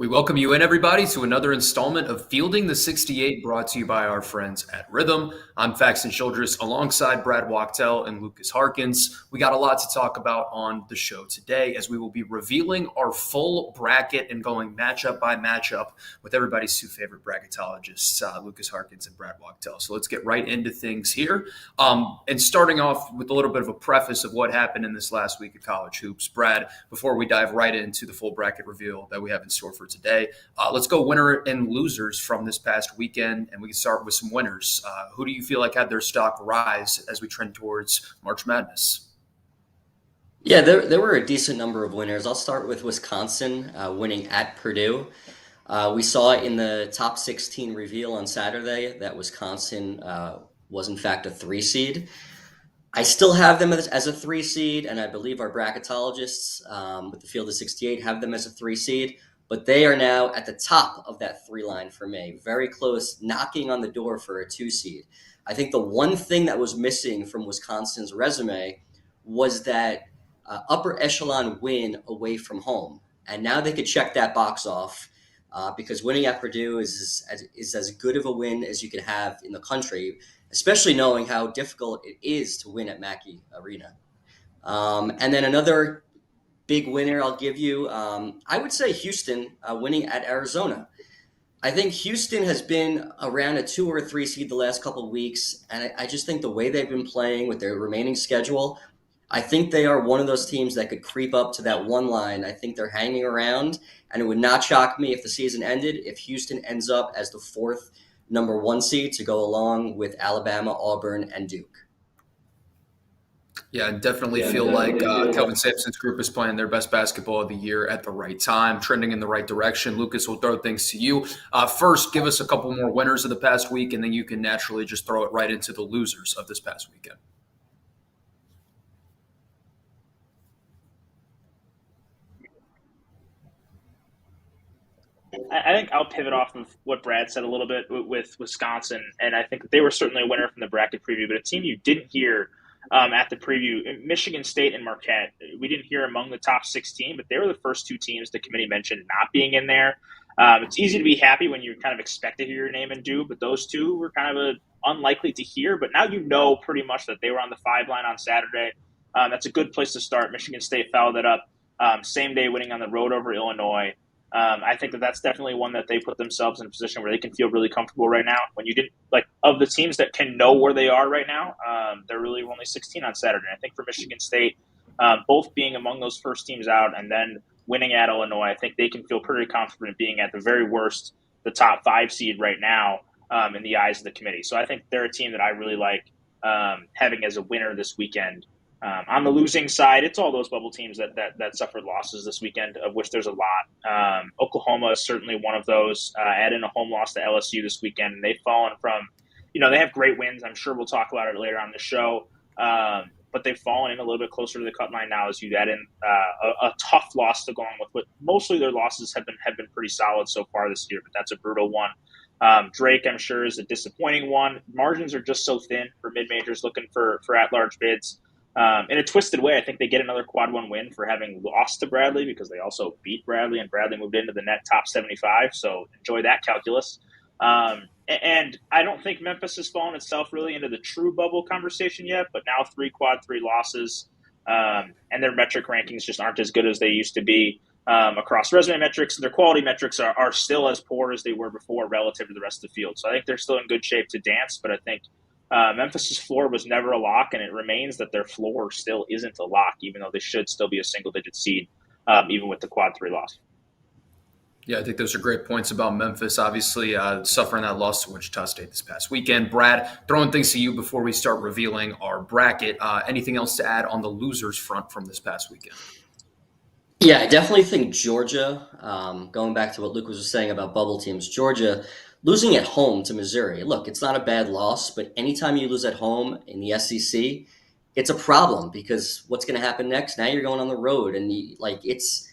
We welcome you in, everybody, to another installment of Fielding the 68, brought to you by our friends at Rhythm. I'm Faxon Childress alongside Brad Wachtel and Lukas Harkins. We got a lot to talk about on the show today, as we will be revealing our full bracket and going matchup by matchup with everybody's two favorite bracketologists, Lukas Harkins and Brad Wachtel. So let's get right into things here. And starting off with a little bit of a preface of what happened in this last week of college hoops. Brad, before we dive right into the full bracket reveal that we have in store for today, let's go winner and losers from this past weekend, and we can start with some winners. Who do you feel like had their stock rise as we trend towards March Madness? Yeah, there were a decent number of winners. I'll start with Wisconsin winning at Purdue. We saw in the top 16 reveal on Saturday that Wisconsin was in fact a 3 seed. I still have them as a 3 seed, and I believe our bracketologists with the field of 68 have them as a 3 seed. But they are now at the top of that 3 line for me, very close, knocking on the door for a 2 seed. I think the one thing that was missing from Wisconsin's resume was that upper echelon win away from home. And now they could check that box off because winning at Purdue is as good of a win as you can have in the country, especially knowing how difficult it is to win at Mackey Arena. And then another big winner I'll give you, I would say Houston winning at Arizona. I think Houston has been around a 2 or a 3 seed the last couple of weeks, and I just think the way they've been playing with their remaining schedule, I think they are one of those teams that could creep up to that 1 line. I think they're hanging around, and it would not shock me if the season ended if Houston ends up as the 4th number 1 seed to go along with Alabama, Auburn, and Duke. Yeah, I definitely feel like Kelvin Sampson's group is playing their best basketball of the year at the right time, trending in the right direction. Lukas, will throw things to you. First, give us a couple more winners of the past week, and then you can naturally just throw it right into the losers of this past weekend. I think I'll pivot off of what Brad said a little bit with Wisconsin, and I think they were certainly a winner from the bracket preview, but a team you didn't hear at the preview, Michigan State and Marquette. We didn't hear among the top 16, but they were the first 2 teams the committee mentioned not being in there. It's easy to be happy when you kind of expect to hear your name and do, but those 2 were kind of unlikely to hear. But now you know pretty much that they were on the 5 line on Saturday. That's a good place to start. Michigan State followed it up, same day winning on the road over Illinois. I think that's definitely one that they put themselves in a position where they can feel really comfortable right now. When you didn't of the teams that can know where they are right now, they're really only 16 on Saturday. I think for Michigan State, both being among those first teams out and then winning at Illinois, I think they can feel pretty confident being at the very worst, the top 5 seed right now in the eyes of the committee. So I think they're a team that I really like having as a winner this weekend. On the losing side, it's all those bubble teams that suffered losses this weekend, of which there's a lot. Oklahoma is certainly one of those. Add in a home loss to LSU this weekend, and they've fallen from, they have great wins. I'm sure we'll talk about it later on the show. But they've fallen in a little bit closer to the cut line now as you add in a tough loss to go on with. But mostly their losses have been pretty solid so far this year, but that's a brutal one. Drake, I'm sure, is a disappointing one. Margins are just so thin for mid-majors looking for at-large bids. In a twisted way, I think they get another quad 1 win for having lost to Bradley because they also beat Bradley, and Bradley moved into the net top 75. So enjoy that calculus. And I don't think Memphis has fallen itself really into the true bubble conversation yet, but now 3 quad 3 losses, and their metric rankings just aren't as good as they used to be across resume metrics. Their quality metrics are still as poor as they were before relative to the rest of the field. So I think they're still in good shape to dance, but I think Memphis's floor was never a lock, and it remains that their floor still isn't a lock, even though they should still be a single-digit seed, even with the quad 3 loss. Yeah, I think those are great points about Memphis, obviously suffering that loss to Wichita State this past weekend. Brad, throwing things to you before we start revealing our bracket. Anything else to add on the losers front from this past weekend? Yeah, I definitely think Georgia, going back to what Luke was saying about bubble teams, Georgia losing at home to Missouri. Look, it's not a bad loss, but anytime you lose at home in the SEC, it's a problem because what's going to happen next? Now you're going on the road, and it's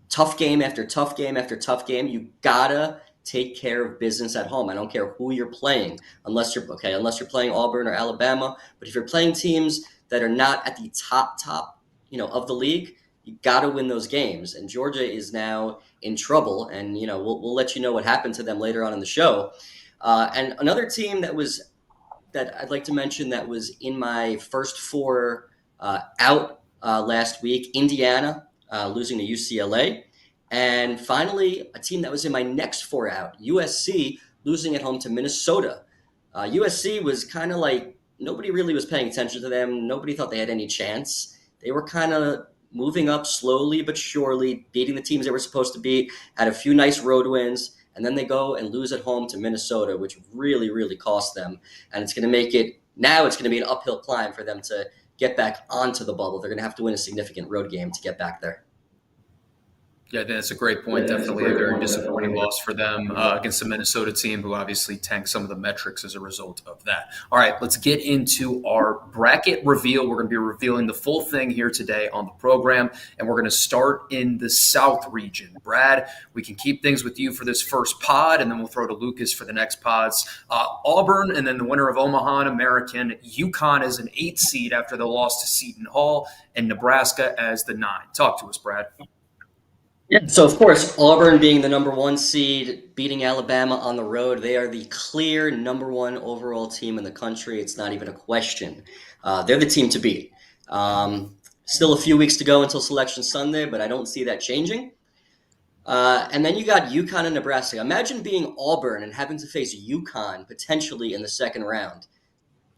tough game after tough game after tough game. You gotta take care of business at home. I don't care who you're playing, unless you're playing Auburn or Alabama. But if you're playing teams that are not at the top, of the league, You got to win those games. And Georgia is now in trouble. And, we'll let you know what happened to them later on in the show. And another team that I'd like to mention that was in my first four out last week, Indiana losing to UCLA. And finally, a team that was in my next four out, USC losing at home to Minnesota. USC was kind of like, nobody really was paying attention to them. Nobody thought they had any chance. They were kind of moving up slowly but surely, beating the teams they were supposed to beat, had a few nice road wins, and then they go and lose at home to Minnesota, which really, really cost them. And it's going to make it, now it's going to be an uphill climb for them to get back onto the bubble. They're going to have to win a significant road game to get back there. Yeah, I think that's a great point. Definitely a very disappointing loss for them against the Minnesota team, who obviously tanked some of the metrics as a result of that. All right, let's get into our bracket reveal. We're going to be revealing the full thing here today on the program, and we're going to start in the South region. Brad, we can keep things with you for this first pod, and then we'll throw to Lucas for the next pods. Auburn, and then the winner of Omaha and American. UConn as an 8 seed after the loss to Seton Hall, and Nebraska as the 9. Talk to us, Brad. Yeah, so of course, Auburn being the number 1 seed, beating Alabama on the road, they are the clear number 1 overall team in the country. It's not even a question. They're the team to beat. Still a few weeks to go until Selection Sunday, but I don't see that changing. And then you got UConn and Nebraska. Imagine being Auburn and having to face UConn potentially in the second round.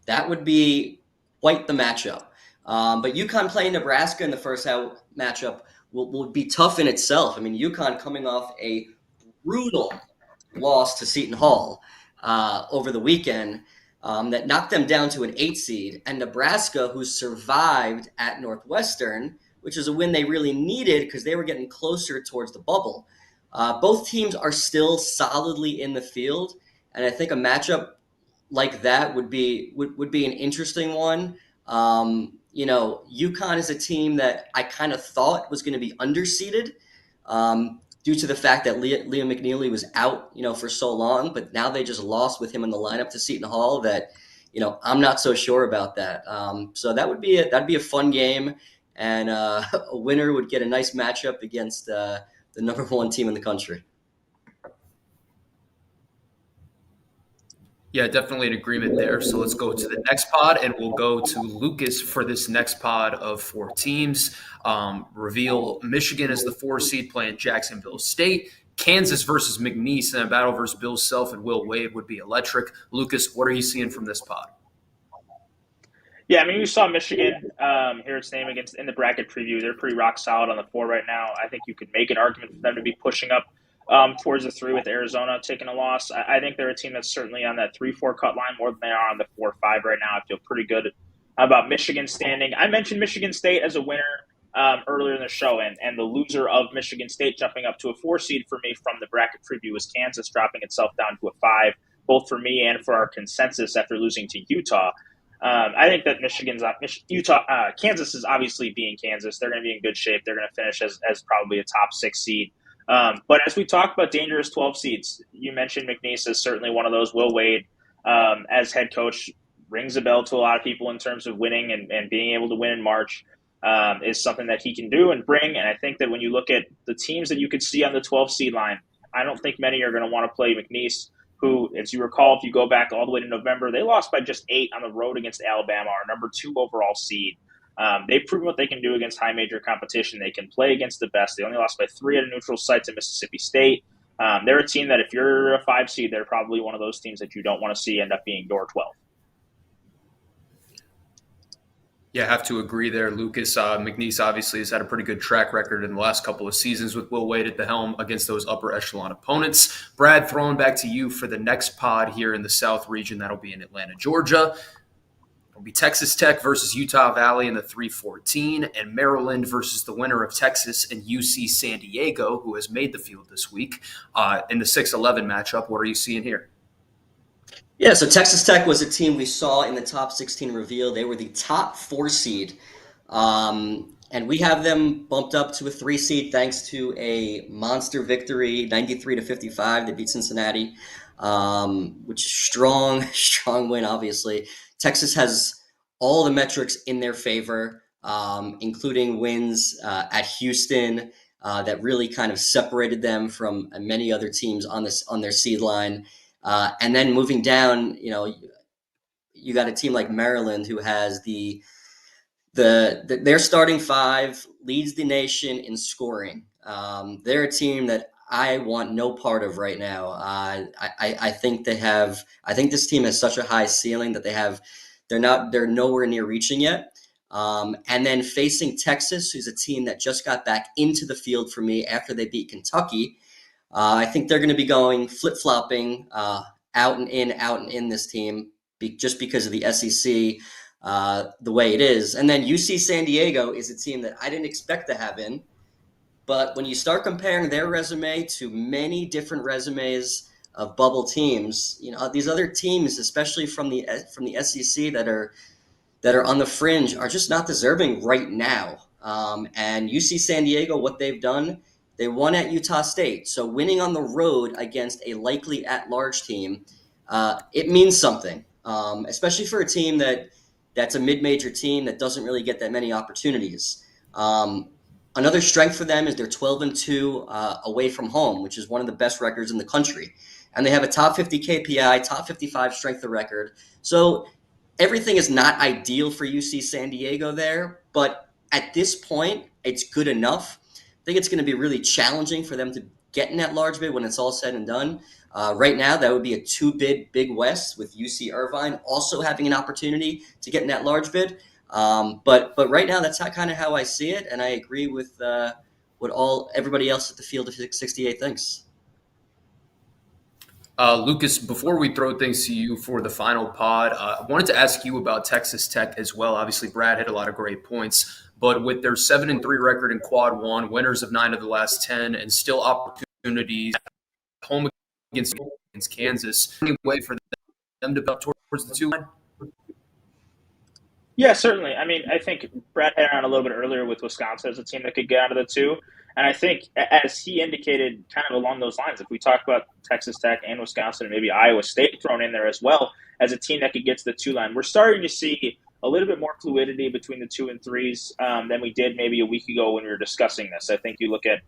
That would be quite the matchup. But UConn playing Nebraska in the first matchup will be tough in itself. I mean, UConn coming off a brutal loss to Seton Hall over the weekend that knocked them down to an 8 seed, and Nebraska, who survived at Northwestern, which is a win they really needed because they were getting closer towards the bubble. Both teams are still solidly in the field, and I think a matchup like that would be an interesting one. UConn is a team that I kind of thought was going to be underseeded due to the fact that Liam McNeely was out, for so long, but now they just lost with him in the lineup to Seton Hall that, I'm not so sure about that. So that'd be a fun game, and a winner would get a nice matchup against the number 1 team in the country. Yeah, definitely an agreement there. So let's go to the next pod, and we'll go to Lucas for this next pod of 4 teams. Reveal Michigan as the 4 seed playing Jacksonville State. Kansas versus McNeese, and a battle versus Bill Self and Will Wade would be electric. Lucas, what are you seeing from this pod? Yeah, I mean, you saw Michigan hear its name in the bracket preview. They're pretty rock solid on the 4 right now. I think you could make an argument for them to be pushing up towards the 3 with Arizona taking a loss. I think they're a team that's certainly on that 3-4 cut line more than they are on the 4-5 right now. I feel pretty good about Michigan standing. I mentioned Michigan State as a winner earlier in the show, and the loser of Michigan State jumping up to a 4 seed for me from the bracket preview was Kansas dropping itself down to a 5, both for me and for our consensus after losing to Utah. I think that Kansas is obviously being Kansas. They're going to be in good shape. They're going to finish as probably a top 6 seed. But as we talk about dangerous 12 seeds, you mentioned McNeese is certainly one of those. Will Wade, as head coach, rings a bell to a lot of people in terms of winning and being able to win in March is something that he can do and bring. And I think that when you look at the teams that you could see on the 12 seed line, I don't think many are going to want to play McNeese, who, as you recall, if you go back all the way to November, they lost by just 8 on the road against Alabama, our number 2 overall seed. They've proven what they can do against high major competition. They can play against the best. They only lost by 3 at a neutral site to Mississippi State. They're a team that if you're a 5 seed, they're probably one of those teams that you don't want to see end up being door 12. Yeah, I have to agree there, Lucas. McNeese obviously has had a pretty good track record in the last couple of seasons with Will Wade at the helm against those upper echelon opponents. Brad, throwing back to you for the next pod here in the South region. That'll be in Atlanta, Georgia. It'll be Texas Tech versus Utah Valley in the 3-14, and Maryland versus the winner of Texas and UC San Diego, who has made the field this week, in the 6-11 matchup. What are you seeing here? Yeah, so Texas Tech was a team we saw in the top 16 reveal. They were the top 4 seed, and we have them bumped up to a 3 seed thanks to a monster victory, 93-55. They beat Cincinnati, which is strong win, obviously. Texas has all the metrics in their favor. including wins at Houston that really kind of separated them from many other teams on their seed line. And then moving down, you got a team like Maryland who has their starting five leads the nation in scoring. They're a team that I want no part of right now. I think I think this team has such a high ceiling that they're nowhere near reaching yet. And then facing Texas, who's a team that just got back into the field for me after they beat Kentucky. I think they're going to be going flip-flopping out and in this team just because of the SEC. The way it is. And then UC San Diego is a team that I didn't expect to have in. But when you start comparing their resume to many different resumes of bubble teams, these other teams, especially from the SEC that are on the fringe, are just not deserving right now. And UC San Diego, what they've done, they won at Utah State. So winning on the road against a likely at-large team, it means something, especially for a team that's a mid-major team that doesn't really get that many opportunities. Another strength for them is they're 12-2 away from home, which is one of the best records in the country. And they have a top 50 KPI, top 55 strength of record. So everything is not ideal for UC San Diego there, but at this point, it's good enough. I think it's going to be really challenging for them to get in that large bid when it's all said and done. Right now, that would be a two-bid Big West with UC Irvine also having an opportunity to get in that large bid. But right now, that's kind of how I see it, and I agree with what everybody else at the Field of 68 thinks. Lucas, before we throw things to you for the final pod, I wanted to ask you about Texas Tech as well. Obviously, Brad hit a lot of great points, but with their 7-3 record in Quad 1, winners of 9 of the last 10, and still opportunities at home against Kansas, any way for them to build towards the 2 line? Yeah, certainly. I mean, I think Brad had on a little bit earlier with Wisconsin as a team that could get out of the 2. And I think, as he indicated, kind of along those lines, if we talk about Texas Tech and Wisconsin and maybe Iowa State thrown in there as well as a team that could get to the 2 line, we're starting to see a little bit more fluidity between the 2 and 3s than we did maybe a week ago when we were discussing this. I think you look at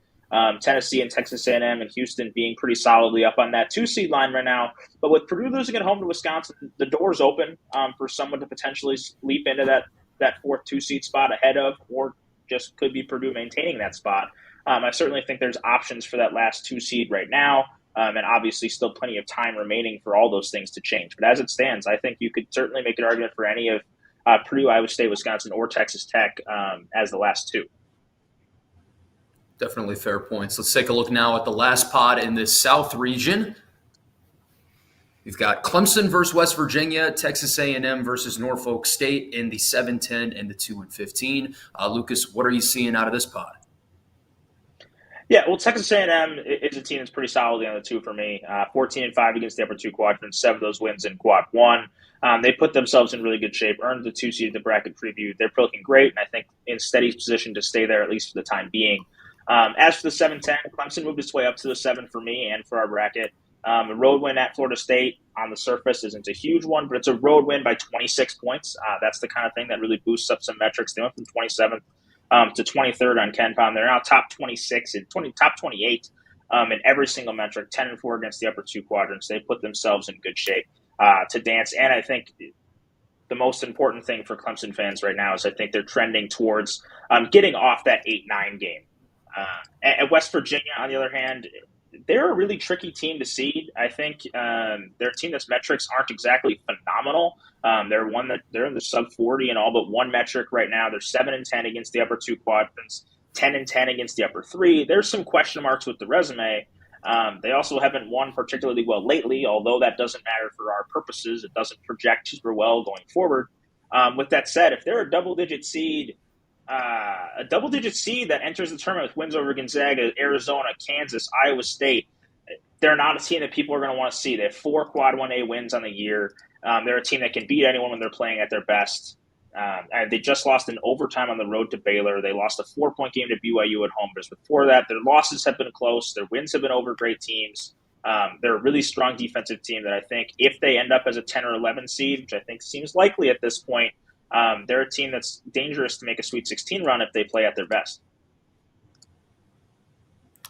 Tennessee and Texas A&M and Houston being pretty solidly up on that 2-seed line right now. But with Purdue losing at home to Wisconsin, the door's open for someone to potentially leap into that 4th 2-seed spot ahead of, or just could be Purdue maintaining that spot. I certainly think there's options for that last 2-seed right now, and obviously still plenty of time remaining for all those things to change. But as it stands, I think you could certainly make an argument for any of Purdue, Iowa State, Wisconsin, or Texas Tech as the last 2. Definitely fair points. Let's take a look now at the last pod in this South region. We've got Clemson versus West Virginia, Texas A&M versus Norfolk State in the 7-10 and the 2-15. Lucas, what are you seeing out of this pod? Yeah, well, Texas A&M is a team that's pretty solidly on the 2 for me. 14-5 against the upper 2 quadrants, 7 of those wins in Quad 1. They put themselves in really good shape, earned the 2 seed at the bracket preview. They're looking great, and I think in steady position to stay there at least for the time being. As for the 7-10, Clemson moved its way up to the 7 for me and for our bracket. A road win at Florida State on the surface isn't a huge one, but it's a road win by 26 points. That's the kind of thing that really boosts up some metrics. They went from 27th to 23rd on KenPom. They're now top 26 and top 28 in every single metric, 10-4 against the upper 2 quadrants. They put themselves in good shape to dance. And I think the most important thing for Clemson fans right now is I think they're trending towards getting off that 8-9 game. At West Virginia, on the other hand, they're a really tricky team to seed. I think they're a team that's metrics aren't exactly phenomenal. They're in the sub 40 in all but one metric right now. They're 7-10 against the upper 2 quadrants, 10-10 against the upper 3. There's some question marks with the resume. They also haven't won particularly well lately, although that doesn't matter for our purposes. It doesn't project super well going forward. With that said, if they're a double-digit seed that enters the tournament with wins over Gonzaga, Arizona, Kansas, Iowa State, they're not a team that people are going to want to see. They have 4 Quad 1A wins on the year. They're a team that can beat anyone when they're playing at their best. They just lost in overtime on the road to Baylor. They lost a 4-point game to BYU at home. But before that, their losses have been close. Their wins have been over great teams. They're a really strong defensive team that I think if they end up as a 10 or 11 seed, which I think seems likely at this point, they're a team that's dangerous to make a Sweet 16 run if they play at their best.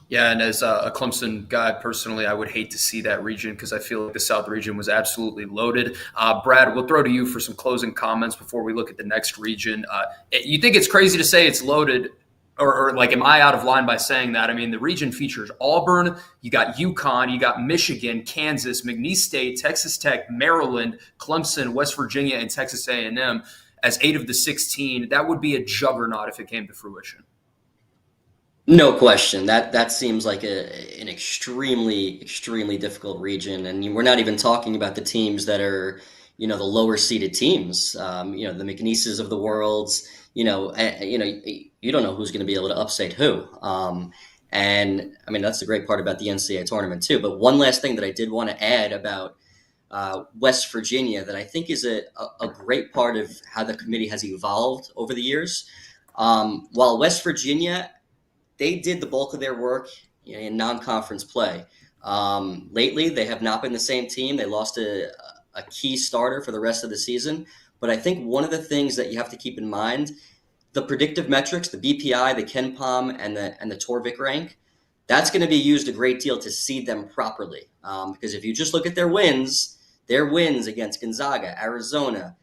Yeah, and as a Clemson guy personally, I would hate to see that region because I feel like the South region was absolutely loaded. Brad, we'll throw to you for some closing comments before we look at the next region. You think it's crazy to say it's loaded, or like, am I out of line by saying that? I mean, the region features Auburn, you got UConn, you got Michigan, Kansas, McNeese State, Texas Tech, Maryland, Clemson, West Virginia, and Texas A&M as 8 of the 16. That would be a juggernaut if it came to fruition. No question. That seems like an extremely difficult region, and we're not even talking about the teams that are, the lower seeded teams. The McNeeses of the world. You don't know who's going to be able to upset who. And I mean, that's the great part about the NCAA tournament too. But one last thing that I did want to add about West Virginia that I think is a great part of how the committee has evolved over the years. While West Virginia, they did the bulk of their work in non-conference play. Lately, they have not been the same team. They lost a key starter for the rest of the season. But I think one of the things that you have to keep in mind, the predictive metrics, the BPI, the KenPom, and the Torvik rank, that's going to be used a great deal to seed them properly. Because if you just look at their wins against Gonzaga, Arizona,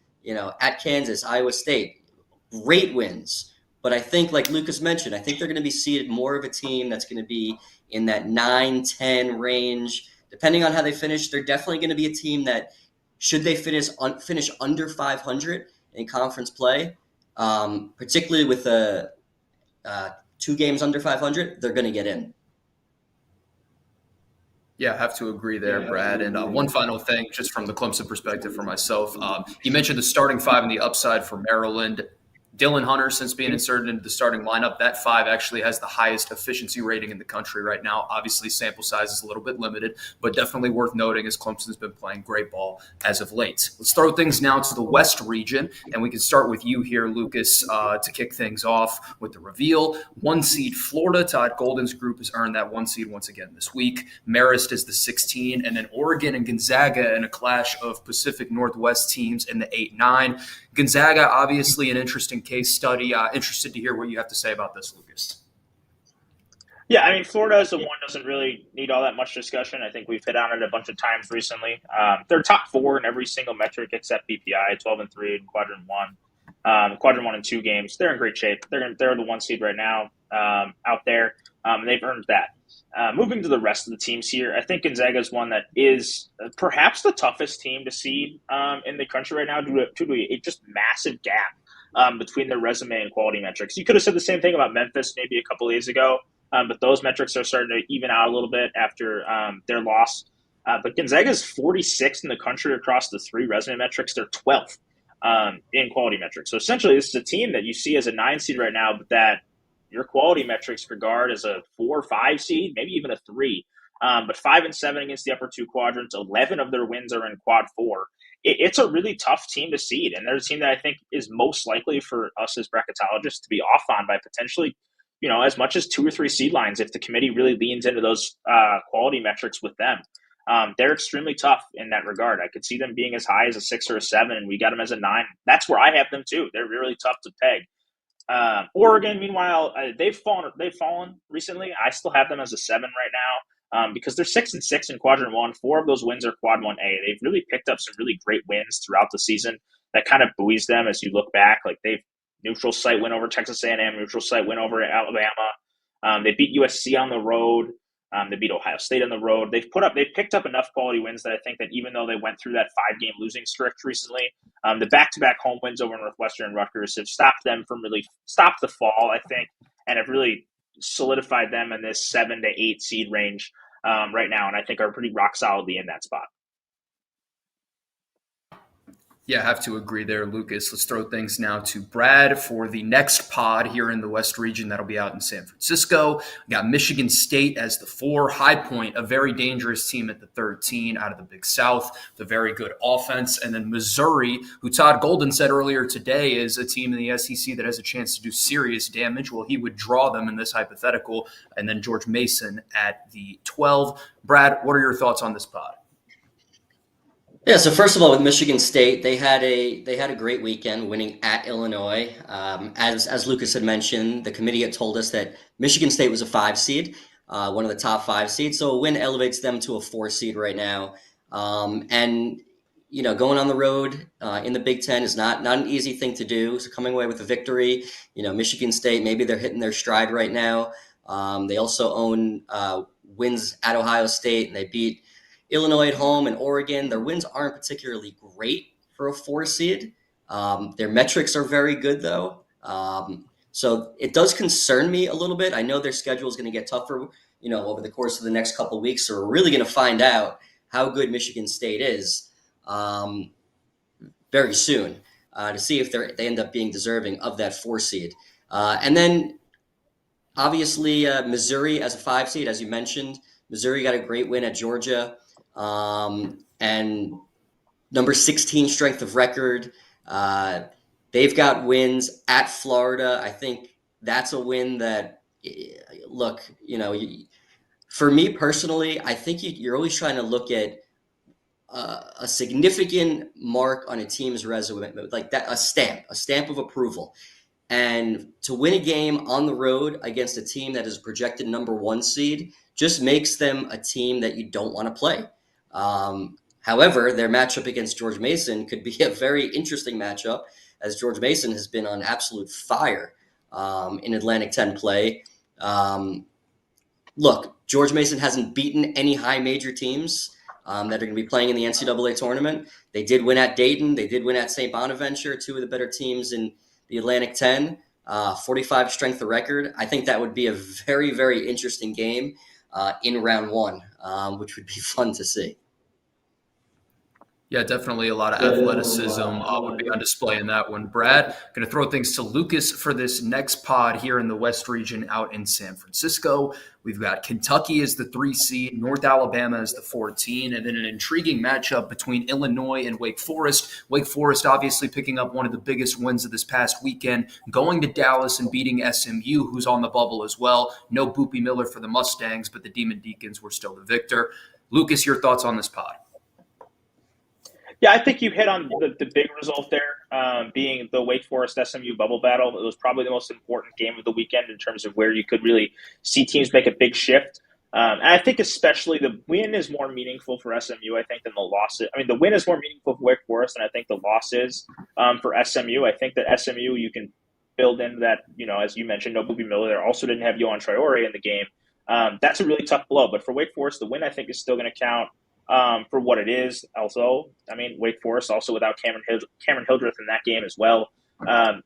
at Kansas, Iowa State, great wins. But I think, like Lucas mentioned, I think they're going to be seeded more of a team that's going to be in that 9-10 range. Depending on how they finish, they're definitely going to be a team that, should they finish under 500 in conference play, particularly with the 2 games under 500, they're going to get in. Yeah, I have to agree there, Brad. And one final thing, just from the Clemson perspective for myself. You mentioned the starting 5 and the upside for Maryland. Dylan Hunter, since being inserted into the starting lineup, that 5 actually has the highest efficiency rating in the country right now. Obviously, sample size is a little bit limited, but definitely worth noting as Clemson's been playing great ball as of late. Let's throw things now to the West region, and we can start with you here, Lucas, to kick things off with the reveal. 1 seed Florida, Todd Golden's group has earned that 1 seed once again this week. Marist is the 16, and then Oregon and Gonzaga in a clash of Pacific Northwest teams in the 8-9. Gonzaga, obviously an interesting case study. Interested to hear what you have to say about this, Lucas. Yeah, I mean, Florida as a one doesn't really need all that much discussion. I think we've hit on it a bunch of times recently. They're top 4 in every single metric except BPI, 12-3 in quadrant 1. Quadrant 1 and 2 games. They're in great shape. They're the 1 seed right now out there. And they've earned that. Moving to the rest of the teams here, I think Gonzaga is one that is perhaps the toughest team to seed in the country right now due to a just massive gap between their resume and quality metrics. You could have said the same thing about Memphis maybe a couple days ago, but those metrics are starting to even out a little bit after their loss. But Gonzaga is 46th in the country across the 3 resume metrics. They're 12th in quality metrics. So essentially, this is a team that you see as a 9 seed right now, but that your quality metrics regard as a 4 or 5 seed, maybe even a 3. But 5 and 7 against the upper 2 quadrants. 11 of their wins are in quad 4. It's a really tough team to seed, and they're a team that I think is most likely for us as bracketologists to be off on by potentially, as much as 2 or 3 seed lines if the committee really leans into those quality metrics with them. They're extremely tough in that regard. I could see them being as high as a 6 or a 7, and we got them as a 9. That's where I have them too. They're really tough to peg. Oregon, meanwhile, they've fallen recently. I still have them as a 7 right now because they're 6-6 in quadrant 1. 4 of those wins are quad 1A. They've really picked up some really great wins throughout the season that kind of buoys them as you look back. Like they've neutral site win over Texas A&M, neutral site win over Alabama. They beat USC on the road. They beat Ohio State on the road. They've picked up enough quality wins that I think that even though they went through that 5-game losing streak recently, the back-to-back home wins over Northwestern and Rutgers have stopped the fall, I think, and have really solidified them in this 7 to 8 seed range right now, and I think are pretty rock solidly in that spot. Yeah, I have to agree there, Lucas. Let's throw things now to Brad for the next pod here in the West region. That'll be out in San Francisco. We got Michigan State as the 4. High Point, a very dangerous team at the 13 out of the Big South, with a very good offense. And then Missouri, who Todd Golden said earlier today is a team in the SEC that has a chance to do serious damage. Well, he would draw them in this hypothetical. And then George Mason at the 12. Brad, what are your thoughts on this pod? Yeah, so first of all, with Michigan State, they had a great weekend, winning at Illinois. As Lucas had mentioned, the committee had told us that Michigan State was a 5 seed, one of the top 5 seeds. So a win elevates them to a 4 seed right now. And going on the road in the Big Ten is not an easy thing to do. So coming away with a victory, Michigan State, maybe they're hitting their stride right now. They also own wins at Ohio State, and they beat Illinois at home and Oregon. Their wins aren't particularly great for a 4 seed. Their metrics are very good, though. So it does concern me a little bit. I know their schedule is going to get tougher, over the course of the next couple of weeks. So we're really going to find out how good Michigan State is very soon to see if they end up being deserving of that 4 seed. And then obviously Missouri as a 5 seed, as you mentioned. Missouri got a great win at Georgia. And number 16 strength of record. They've got wins at Florida. I think that's a win that, look, for me personally, I think you're always trying to look at a significant mark on a team's resume, like that, a stamp of approval. And to win a game on the road against a team that is projected number 1 seed just makes them a team that you don't want to play. However, their matchup against George Mason could be a very interesting matchup, as George Mason has been on absolute fire in Atlantic 10 play. Look, George Mason hasn't beaten any high major teams that are going to be playing in the NCAA tournament. They did win at Dayton. They did win at St. Bonaventure, two of the better teams in the Atlantic 10. 45 strength of record. I think that would be a very, very interesting game in round one, which would be fun to see. Yeah, definitely a lot of athleticism would be on display in that one. Brad, going to throw things to Lucas for this next pod here in the West Region out in San Francisco. We've got Kentucky as the 3 seed, North Alabama as the 14, and then an intriguing matchup between Illinois and Wake Forest. Wake Forest obviously picking up one of the biggest wins of this past weekend, going to Dallas and beating SMU, who's on the bubble as well. No Boopy Miller for the Mustangs, but the Demon Deacons were still the victor. Lucas, your thoughts on this pod? Yeah, I think you hit on the big result there, being the Wake Forest SMU bubble battle. It was probably the most important game of the weekend in terms of where you could really see teams make a big shift. And I think especially the win is more meaningful for SMU, I think, than the loss. I mean, the win is more meaningful for Wake Forest than I think the loss is for SMU. I think that SMU, you can build in that, as you mentioned, no Boopy Miller. They also didn't have Yohan Traore in the game. That's a really tough blow. But for Wake Forest, the win, I think, is still going to count. For what it is. Also, I mean, Wake Forest also without Cameron Hildreth in that game as well.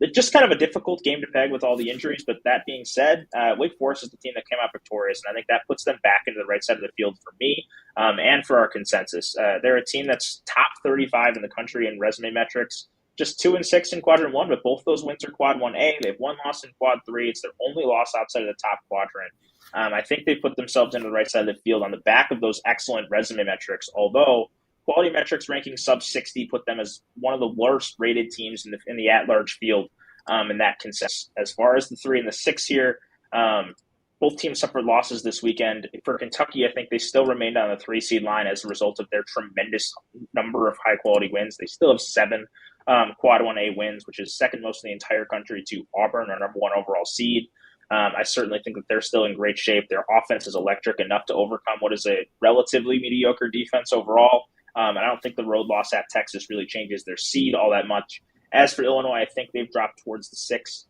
It's just kind of a difficult game to peg with all the injuries. But that being said, Wake Forest is the team that came out victorious, and I think that puts them back into the right side of the field for me and for our consensus. They're a team that's top 35 in the country in resume metrics. Just 2-6 in quadrant 1, but both those wins are quad 1A. They have one loss in quad 3. It's their only loss outside of the top quadrant. I think they put themselves into the right side of the field on the back of those excellent resume metrics, although quality metrics ranking sub 60 put them as one of the worst rated teams in the at-large field in that consensus. As far as the 3 and the 6 here, both teams suffered losses this weekend. For Kentucky, I think they still remained on the 3 seed line as a result of their tremendous number of high-quality wins. They still have 7 quad 1A wins, which is second most in the entire country to Auburn, our number 1 overall seed. I certainly think that they're still in great shape. Their offense is electric enough to overcome what is a relatively mediocre defense overall. And I don't think the road loss at Texas really changes their seed all that much. As for Illinois, I think they've dropped towards the 6,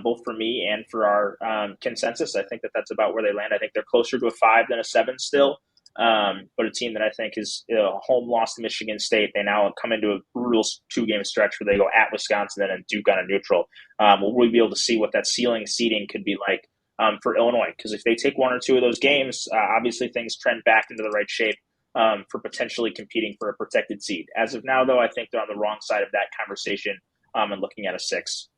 both for me and for our consensus. I think that that's about where they land. I think they're closer to a 5 than a 7 still. But a team that I think is home loss to Michigan State. They now come into a brutal 2-game stretch where they go at Wisconsin and then Duke on a neutral. We'll really be able to see what that ceiling seeding could be like for Illinois. Because if they take 1 or 2 of those games, obviously things trend back into the right shape for potentially competing for a protected seed. As of now, though, I think they're on the wrong side of that conversation and looking at a 6.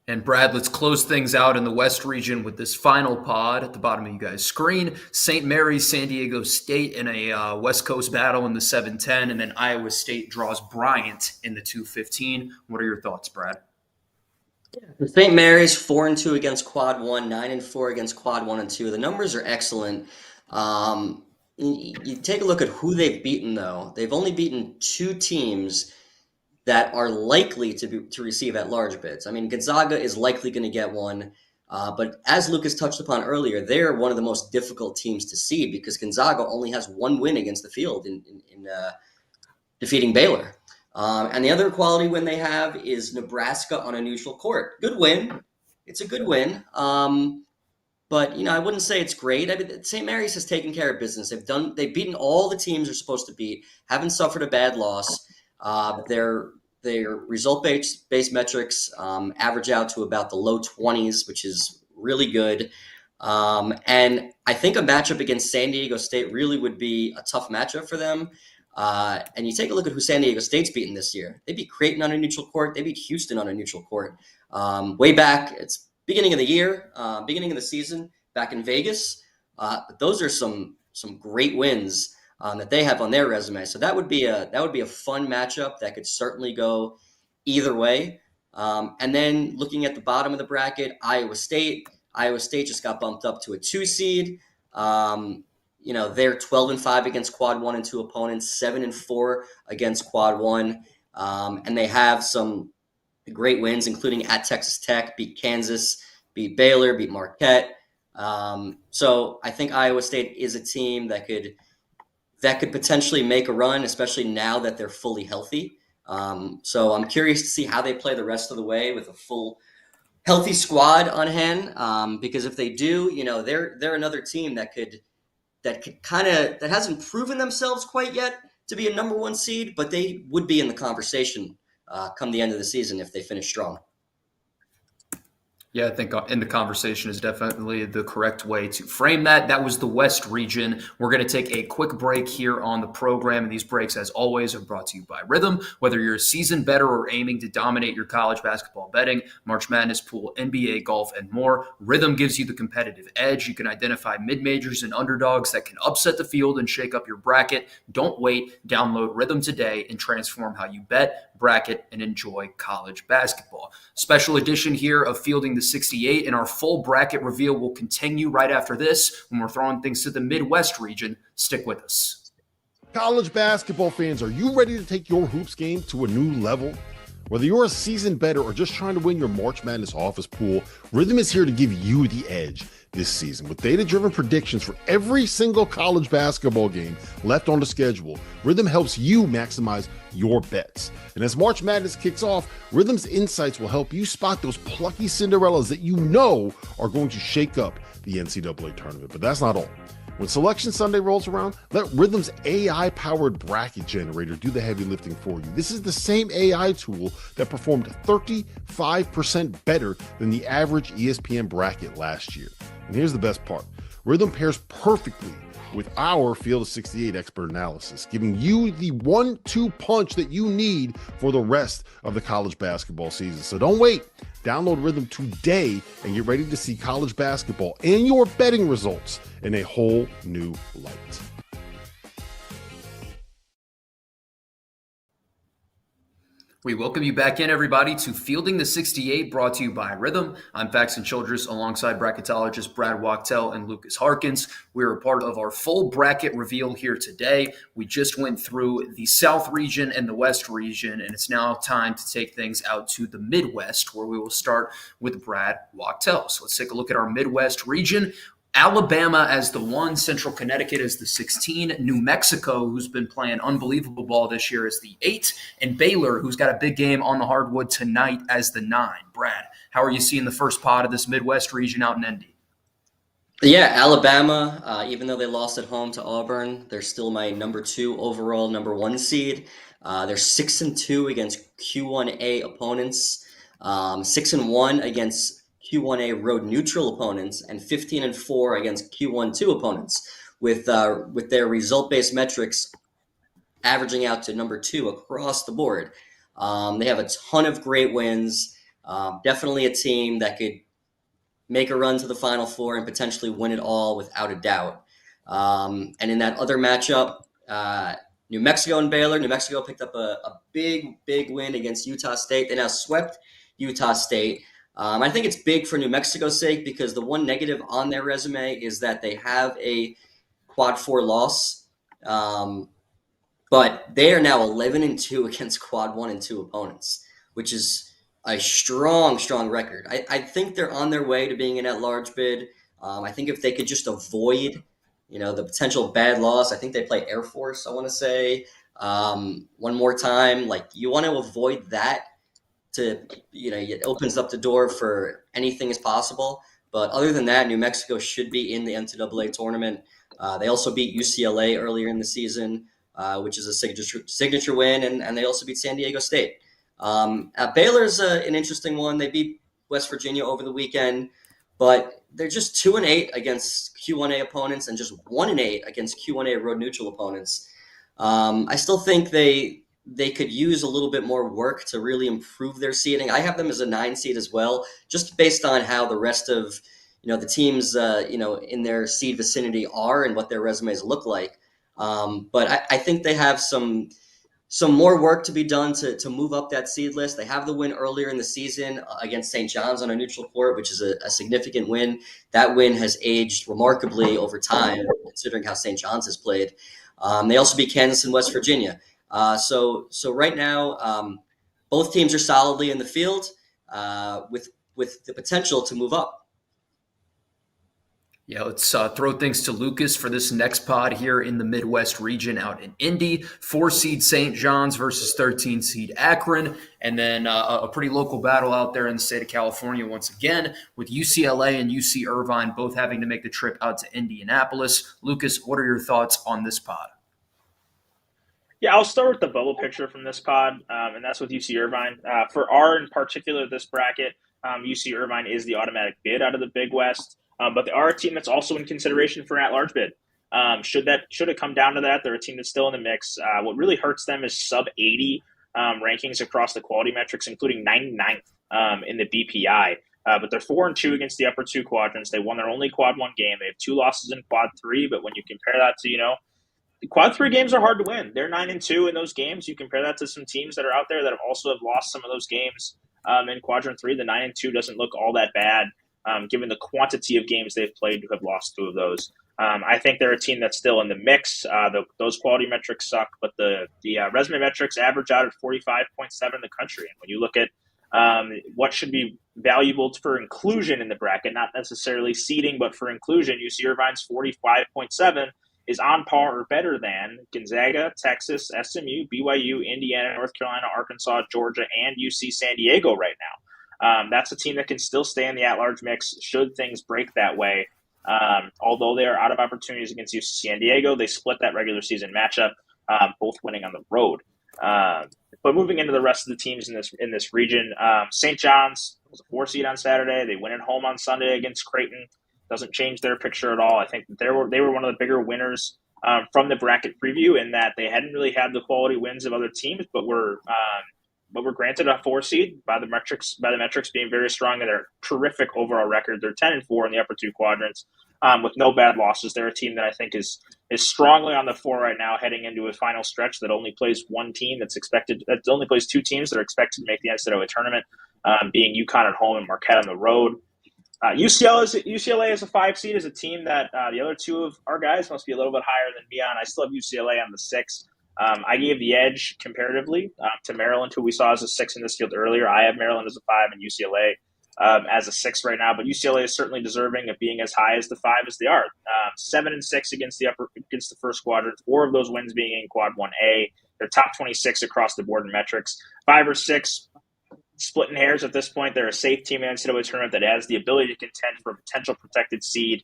And Brad, let's close things out in the West Region with this final pod at the bottom of you guys' screen. St. Mary's, San Diego State in a West Coast battle in the 7-10, and then Iowa State draws Bryant in the 2-15. What are your thoughts, Brad? St. Mary's 4-2 against quad 1, 9-4 against quad 1 and 2. The numbers are excellent. You take a look at who they've beaten, though. They've only beaten 2 teams that are likely to receive at-large bids. I mean, Gonzaga is likely going to get one, but as Lucas touched upon earlier, they're one of the most difficult teams to seed because Gonzaga only has 1 win against the field in defeating Baylor. And the other quality win they have is Nebraska on a neutral court. Good win. It's a good win. But I wouldn't say it's great. I mean, St. Mary's has taken care of business. They've beaten all the teams they're supposed to beat. Haven't suffered a bad loss. Their result-based metrics average out to about the low 20s, which is really good. And I think a matchup against San Diego State really would be a tough matchup for them. And you take a look at who San Diego State's beaten this year. They beat Creighton on a neutral court. They beat Houston on a neutral court. Way back, it's beginning of the year, beginning of the season, back in Vegas. But those are some great wins that they have on their resume. So that would be a fun matchup that could certainly go either way. And then looking at the bottom of the bracket, Iowa State. Iowa State just got bumped up to a 2 seed. They're 12-5 against quad 1 and 2 opponents, 7-4 against quad 1. And they have some great wins, including at Texas Tech, beat Kansas, beat Baylor, beat Marquette. So I think Iowa State is a team that could potentially make a run, especially now that they're fully healthy. So I'm curious to see how they play the rest of the way with a full healthy squad on hand. Because if they do, they're another team that hasn't proven themselves quite yet to be a number 1 seed, but they would be in the conversation come the end of the season if they finish strong. Yeah, I think in the conversation is definitely the correct way to frame that. That was the West Region. We're going to take a quick break here on the program. And these breaks, as always, are brought to you by Rhythm. Whether you're a seasoned bettor or aiming to dominate your college basketball betting, March Madness pool, NBA, golf, and more, Rhythm gives you the competitive edge. You can identify mid-majors and underdogs that can upset the field and shake up your bracket. Don't wait. Download Rhythm today and transform how you bet, bracket, and enjoy college basketball. Special edition here of Fielding the 68, and our full bracket reveal will continue right after this when we're throwing things to the Midwest region. Stick with us. College basketball fans, are you ready to take your hoops game to a new level? Whether you're a seasoned bettor or just trying to win your March Madness office pool, Rhythm is here to give you the edge this season. With data-driven predictions for every single college basketball game left on the schedule, Rhythm helps you maximize your bets. And as March Madness kicks off, Rhythm's insights will help you spot those plucky Cinderellas that you know are going to shake up the NCAA tournament. But that's not all. When Selection Sunday rolls around, let Rhythm's AI-powered bracket generator do the heavy lifting for you. This is the same AI tool that performed 35% better than the average ESPN bracket last year. And here's the best part. Rhythm pairs perfectly with our Field of 68 expert analysis, giving you the 1-2 punch that you need for the rest of the college basketball season. So don't wait. Download Rhythm today and get ready to see college basketball and your betting results in a whole new light. We welcome you back in, everybody, to Fielding the 68, brought to you by Rhythm. I'm Faxon Childress, alongside bracketologists Brad Wachtel and Lukas Harkins. We're a part of our full bracket reveal here today. We just went through the South Region and the West Region, and it's now time to take things out to the Midwest, where we will start with Brad Wachtel. So let's take a look at our Midwest Region. Alabama as the 1, Central Connecticut as the 16, New Mexico, who's been playing unbelievable ball this year, as the 8, and Baylor, who's got a big game on the hardwood tonight, as the 9. Brad, how are you seeing the first pot of this Midwest region out in Indy? Yeah, Alabama, even though they lost at home to Auburn, they're still my number 2 overall, number 1 seed. They're 6-2 against Q1A opponents, 6-1 against Q1A road neutral opponents, and 15-4 against Q1-2 opponents, with their result-based metrics averaging out to number 2 across the board. They have a ton of great wins. Definitely a team that could make a run to the Final Four and potentially win it all without a doubt. And in that other matchup, New Mexico and Baylor. New Mexico picked up a big win against Utah State. They now swept Utah State. I think it's big for New Mexico's sake because the one negative on their resume is that they have a quad 4 loss. But they are now 11-2 against quad 1 and 2 opponents, which is a strong record. I think they're on their way to being an at-large bid. I think if they could just avoid, the potential bad loss, I think they play Air Force, I want to say, one more time. Like, you want to avoid that it opens up the door for anything is possible. But other than that, New Mexico should be in the NCAA tournament. They also beat UCLA earlier in the season, which is a signature win, and they also beat San Diego State. Baylor's an interesting one. They beat West Virginia over the weekend, but they're just 2-8 against Q1A opponents and just 1-8 against Q1A road neutral opponents. I still think they could use a little bit more work to really improve their seeding. I have them as a 9 seed as well, just based on how the rest of the teams in their seed vicinity are and what their resumes look like. But I think they have some more work to be done to move up that seed list. They have the win earlier in the season against St. John's on a neutral court, which is a significant win. That win has aged remarkably over time, considering how St. John's has played. They also beat Kansas and West Virginia. So right now, both teams are solidly in the field with the potential to move up. Yeah, let's throw things to Lucas for this next pod here in the Midwest region out in Indy. 4-seed St. John's versus 13-seed Akron. And then a pretty local battle out there in the state of California once again with UCLA and UC Irvine both having to make the trip out to Indianapolis. Lucas, what are your thoughts on this pod? Yeah, I'll start with the bubble picture from this pod, and that's with UC Irvine. For our, in particular, this bracket, UC Irvine is the automatic bid out of the Big West, but they are a team that's also in consideration for an at-large bid. Should it come down to that, they're a team that's still in the mix. What really hurts them is sub-80 rankings across the quality metrics, including 99th in the BPI. But they're 4-2 against the upper two quadrants. They won their only quad 1 game. They have 2 losses in quad 3, but when you compare that to, quad 3 games are hard to win. They're 9-2 in those games. You compare that to some teams that are out there that have lost some of those games in quadrant 3. The 9-2 doesn't look all that bad, given the quantity of games they've played to have lost 2 of those. I think they're a team that's still in the mix. Those quality metrics suck, but the resume metrics average out at 45.7 in the country. And when you look at what should be valuable for inclusion in the bracket, not necessarily seeding, but for inclusion, UC Irvine's 45.7 is on par or better than Gonzaga, Texas, SMU, BYU, Indiana, North Carolina, Arkansas, Georgia, and UC San Diego right now. That's a team that can still stay in the at-large mix should things break that way. Although they are out of opportunities against UC San Diego, they split that regular season matchup, both winning on the road. But moving into the rest of the teams in this region, St. John's was a 4 seed on Saturday. They win at home on Sunday against Creighton. Doesn't change their picture at all. I think they were one of the bigger winners from the bracket preview in that they hadn't really had the quality wins of other teams, but were granted a 4 seed by the metrics being very strong, and their terrific overall record. They're 10-4 in the upper two quadrants with no bad losses. They're a team that I think is strongly on the floor right now, heading into a final stretch that only plays one team that only plays 2 teams that are expected to make the NCAA tournament, being UConn at home and Marquette on the road. UCLA as a 5 seed is a team that the other 2 of our guys must be a little bit higher than me on. I still have UCLA on the 6. I gave the edge comparatively to Maryland, who we saw as a 6 in this field earlier. I have Maryland as a 5 and UCLA as a 6 right now, but UCLA is certainly deserving of being as high as the 5 as they are. 7-6 against the first quadrant, 4 of those wins being in quad 1A. They're top 26 across the board in metrics. 5 or 6. Splitting hairs at this point. They're a safe team in the NCAA tournament that has the ability to contend for a potential protected seed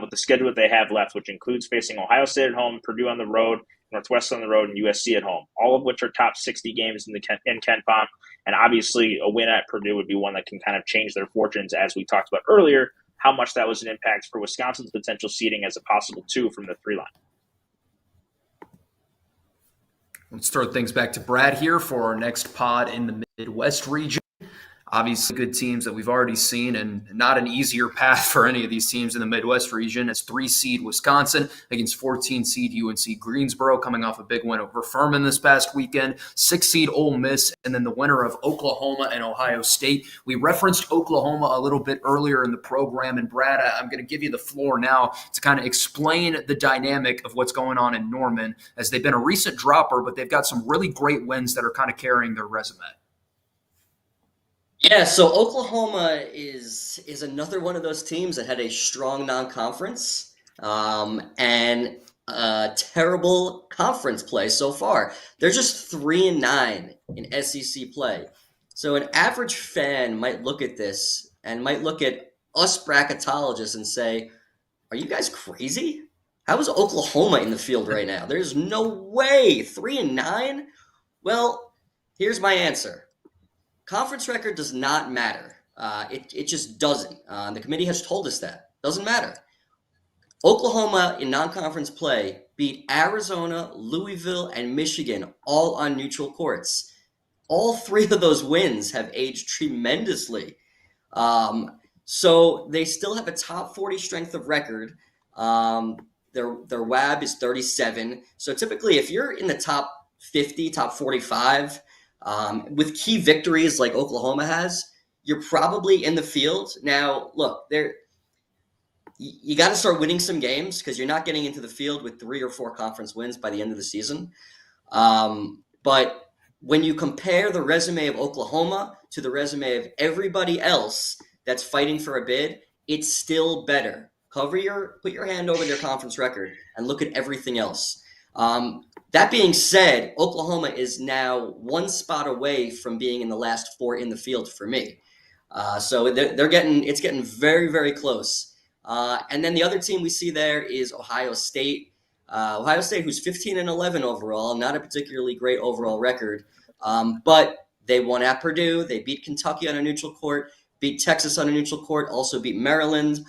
with the schedule that they have left, which includes facing Ohio State at home, Purdue on the road, Northwestern on the road, and USC at home, all of which are top 60 games in KenPom. And obviously a win at Purdue would be one that can kind of change their fortunes, as we talked about earlier, how much that was an impact for Wisconsin's potential seeding as a possible 2 from the 3 line. Let's throw things back to Brad here for our next pod in the Midwest region. Obviously, good teams that we've already seen, and not an easier path for any of these teams in the Midwest region. It's 3-seed Wisconsin against 14-seed UNC Greensboro, coming off a big win over Furman this past weekend. 6-seed Ole Miss, and then the winner of Oklahoma and Ohio State. We referenced Oklahoma a little bit earlier in the program, and Brad, I'm going to give you the floor now to kind of explain the dynamic of what's going on in Norman, as they've been a recent dropper, but they've got some really great wins that are kind of carrying their resume. Yeah, so Oklahoma is another one of those teams that had a strong non-conference and terrible conference play so far. They're just 3-9 in SEC play. So an average fan might look at this and might look at us bracketologists and say, "Are you guys crazy? How is Oklahoma in the field right now? There's no way. 3-9?" Well, here's my answer. Conference record does not matter. It just doesn't. The committee has told us that. Doesn't matter. Oklahoma in non-conference play beat Arizona, Louisville, and Michigan all on neutral courts. All three of those wins have aged tremendously. So they still have a top 40 strength of record. Their WAB is 37. So typically, if you're in the top 50, top 45, with key victories like Oklahoma has, you're probably in the field. Now, look, you got to start winning some games because you're not getting into the field with 3 or 4 conference wins by the end of the season. But when you compare the resume of Oklahoma to the resume of everybody else that's fighting for a bid, it's still better. Put your hand over their conference record and look at everything else. That being said, Oklahoma is now 1 spot away from being in the last 4 in the field for me. So it's getting very, very close. And then the other team we see there is Ohio State. Ohio State, who's 15-11 overall, not a particularly great overall record, but they won at Purdue. They beat Kentucky on a neutral court, beat Texas on a neutral court, also beat Maryland.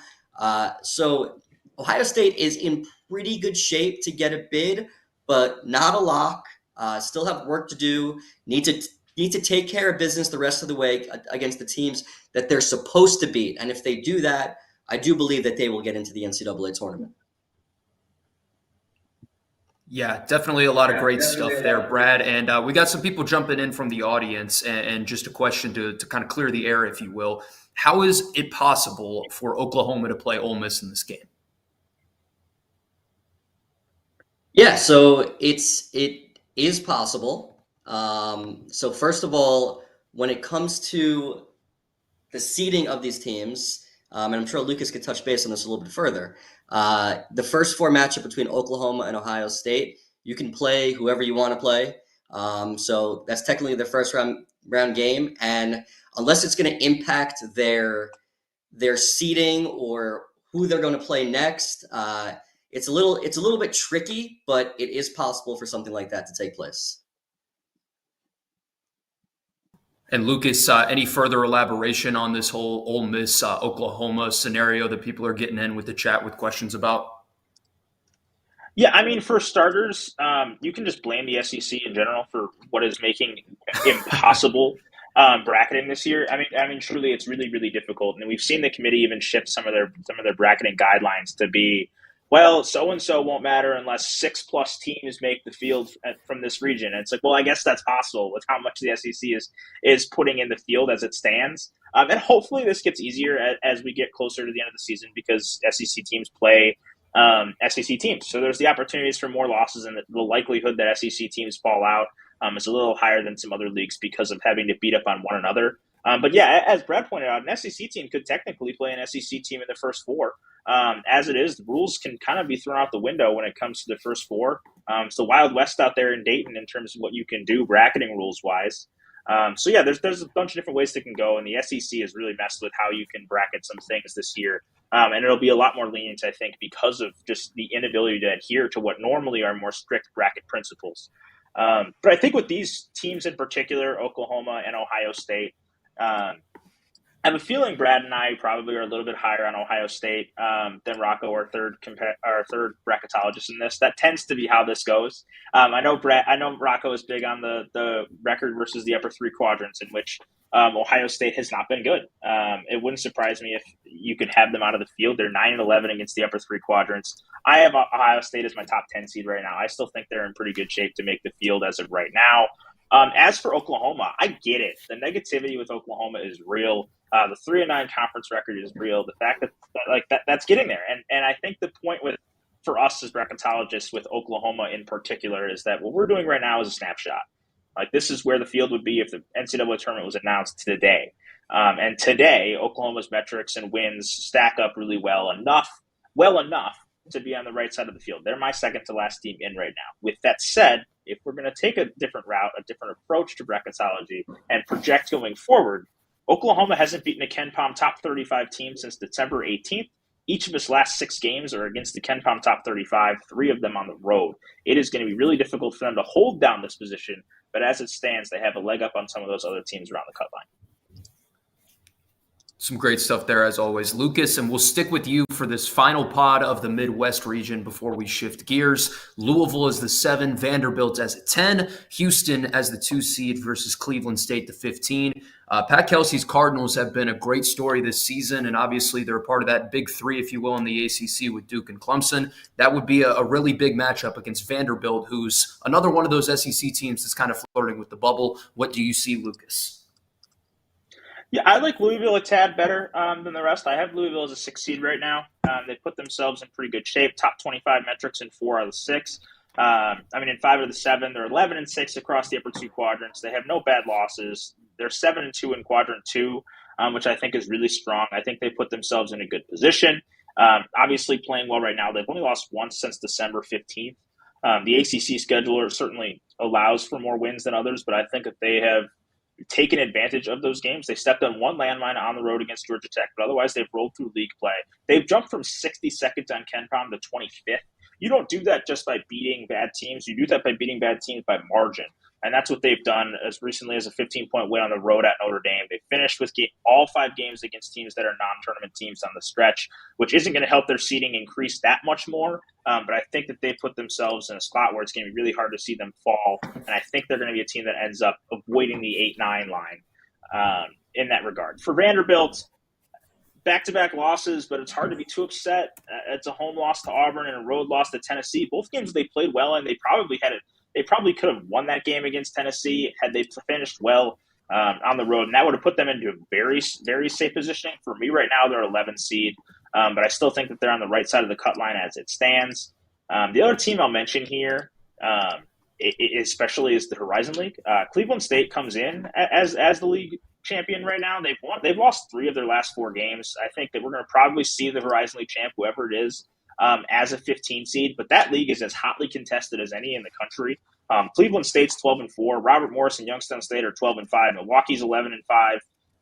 So Ohio State is in pretty good shape to get a bid, but not a lock. Still have work to do. Need to take care of business the rest of the way against the teams that they're supposed to beat. And if they do that, I do believe that they will get into the NCAA tournament. Yeah, definitely a lot of great stuff there, Brad. And we got some people jumping in from the audience, and just a question to kind of clear the air, if you will. How is it possible for Oklahoma to play Ole Miss in this game? Yeah, so it is possible. So first of all, when it comes to the seeding of these teams, and I'm sure Lucas could touch base on this a little bit further, the first 4 matchup between Oklahoma and Ohio State, you can play whoever you want to play. So that's technically the first round game, and unless it's going to impact their seeding or who they're going to play next, it's a little bit tricky, but it is possible for something like that to take place. And Lucas, any further elaboration on this whole Ole Miss Oklahoma scenario that people are getting in with the chat with questions about? Yeah, I mean, for starters, you can just blame the SEC in general for what is making impossible bracketing this year. I mean, truly, it's really, really difficult, and we've seen the committee even shift some of their bracketing guidelines to be, well, so and so won't matter unless 6+ teams make the field from this region. And it's like, well, I guess that's possible with how much the SEC is putting in the field as it stands. And hopefully, this gets easier as we get closer to the end of the season because SEC teams play SEC teams. So there's the opportunities for more losses, and the likelihood that SEC teams fall out is a little higher than some other leagues because of having to beat up on one another. But yeah, as Brad pointed out, an SEC team could technically play an SEC team in the first 4. As it is, the rules can kind of be thrown out the window when it comes to the first 4. It's the Wild West out there in Dayton in terms of what you can do bracketing rules wise. So yeah, there's a bunch of different ways that can go, and the SEC has really messed with how you can bracket some things this year. And it'll be a lot more lenient, I think, because of just the inability to adhere to what normally are more strict bracket principles. But I think with these teams in particular, Oklahoma and Ohio State, I have a feeling Brad and I probably are a little bit higher on Ohio State than Rocco, our third bracketologist in this. That tends to be how this goes. I know Rocco is big on the record versus the upper 3 quadrants, in which Ohio State has not been good. It wouldn't surprise me if you could have them out of the field. They're 9-11 against the upper three quadrants. I have Ohio State as my top 10 seed right now. I still think they're in pretty good shape to make the field as of right now. As for Oklahoma, I get it. The negativity with Oklahoma is real. The 3-9 conference record is real. The fact that's getting there, and I think the point for us as bracketologists with Oklahoma in particular is that what we're doing right now is a snapshot. Like, this is where the field would be if the NCAA tournament was announced today. And today, Oklahoma's metrics and wins stack up really well enough to be on the right side of the field. They're my second to last team in right now. With that said, if we're going to take a different route, a different approach to bracketology and project going forward, Oklahoma hasn't beaten a KenPom top 35 team since December 18th. Each of his last 6 games are against the KenPom top 35, 3 of them on the road. It is going to be really difficult for them to hold down this position, but as it stands, they have a leg up on some of those other teams around the cut line. Some great stuff there, as always, Lucas, and we'll stick with you for this final pod of the Midwest region before we shift gears. Louisville is the 7, Vanderbilt as a 10, Houston as the 2 seed versus Cleveland State, the 15. Pat Kelsey's Cardinals have been a great story this season, and obviously they're a part of that big 3, if you will, in the ACC with Duke and Clemson. That would be a really big matchup against Vanderbilt, who's another one of those SEC teams that's kind of flirting with the bubble. What do you see, Lucas? Yeah, I like Louisville a tad better than the rest. I have Louisville as a 6 seed right now. They put themselves in pretty good shape. Top 25 metrics in 4 out of the 6. In 5 of the 7, they're 11-6 across the upper 2 quadrants. They have no bad losses. They're 7-2 in quadrant 2, which I think is really strong. I think they put themselves in a good position. Obviously playing well right now. They've only lost once since December 15th. The ACC scheduler certainly allows for more wins than others, but I think that they have taken advantage of those games. They stepped on one landmine on the road against Georgia Tech, but otherwise they've rolled through league play. They've jumped from 62nd on KenPom to 25th. You don't do that just by beating bad teams. You do that by beating bad teams by margin. And that's what they've done as recently as a 15-point win on the road at Notre Dame. They finished with all 5 games against teams that are non-tournament teams on the stretch, which isn't going to help their seeding increase that much more. But I think that they put themselves in a spot where it's going to be really hard to see them fall. And I think they're going to be a team that ends up avoiding the 8-9 line in that regard. For Vanderbilt, back-to-back losses, but it's hard to be too upset. It's a home loss to Auburn and a road loss to Tennessee. Both games they played well in. They probably could have won that game against Tennessee had they finished well on the road, and that would have put them into a very, very safe positioning. For me right now, they're 11 seed, but I still think that they're on the right side of the cut line as it stands. The other team I'll mention here, especially, is the Horizon League. Cleveland State comes in as the league champion right now. They've lost 3 of their last 4 games. I think that we're going to probably see the Horizon League champ, whoever it is, as a 15 seed, but that league is as hotly contested as any in the country. Cleveland State's 12-4. Robert Morris and Youngstown State are 12-5. Milwaukee's 11-5.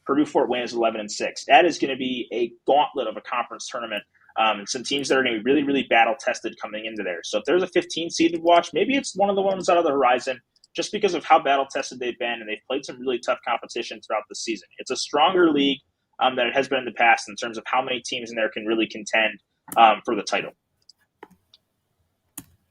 Purdue Fort Wayne is 11-6. That is going to be a gauntlet of a conference tournament, and some teams that are going to be really, really battle tested coming into there. So if there's a 15 seed to watch, maybe it's one of the ones out of the Horizon, just because of how battle tested they've been, and they've played some really tough competition throughout the season. It's a stronger league than it has been in the past in terms of how many teams in there can really contend for the title.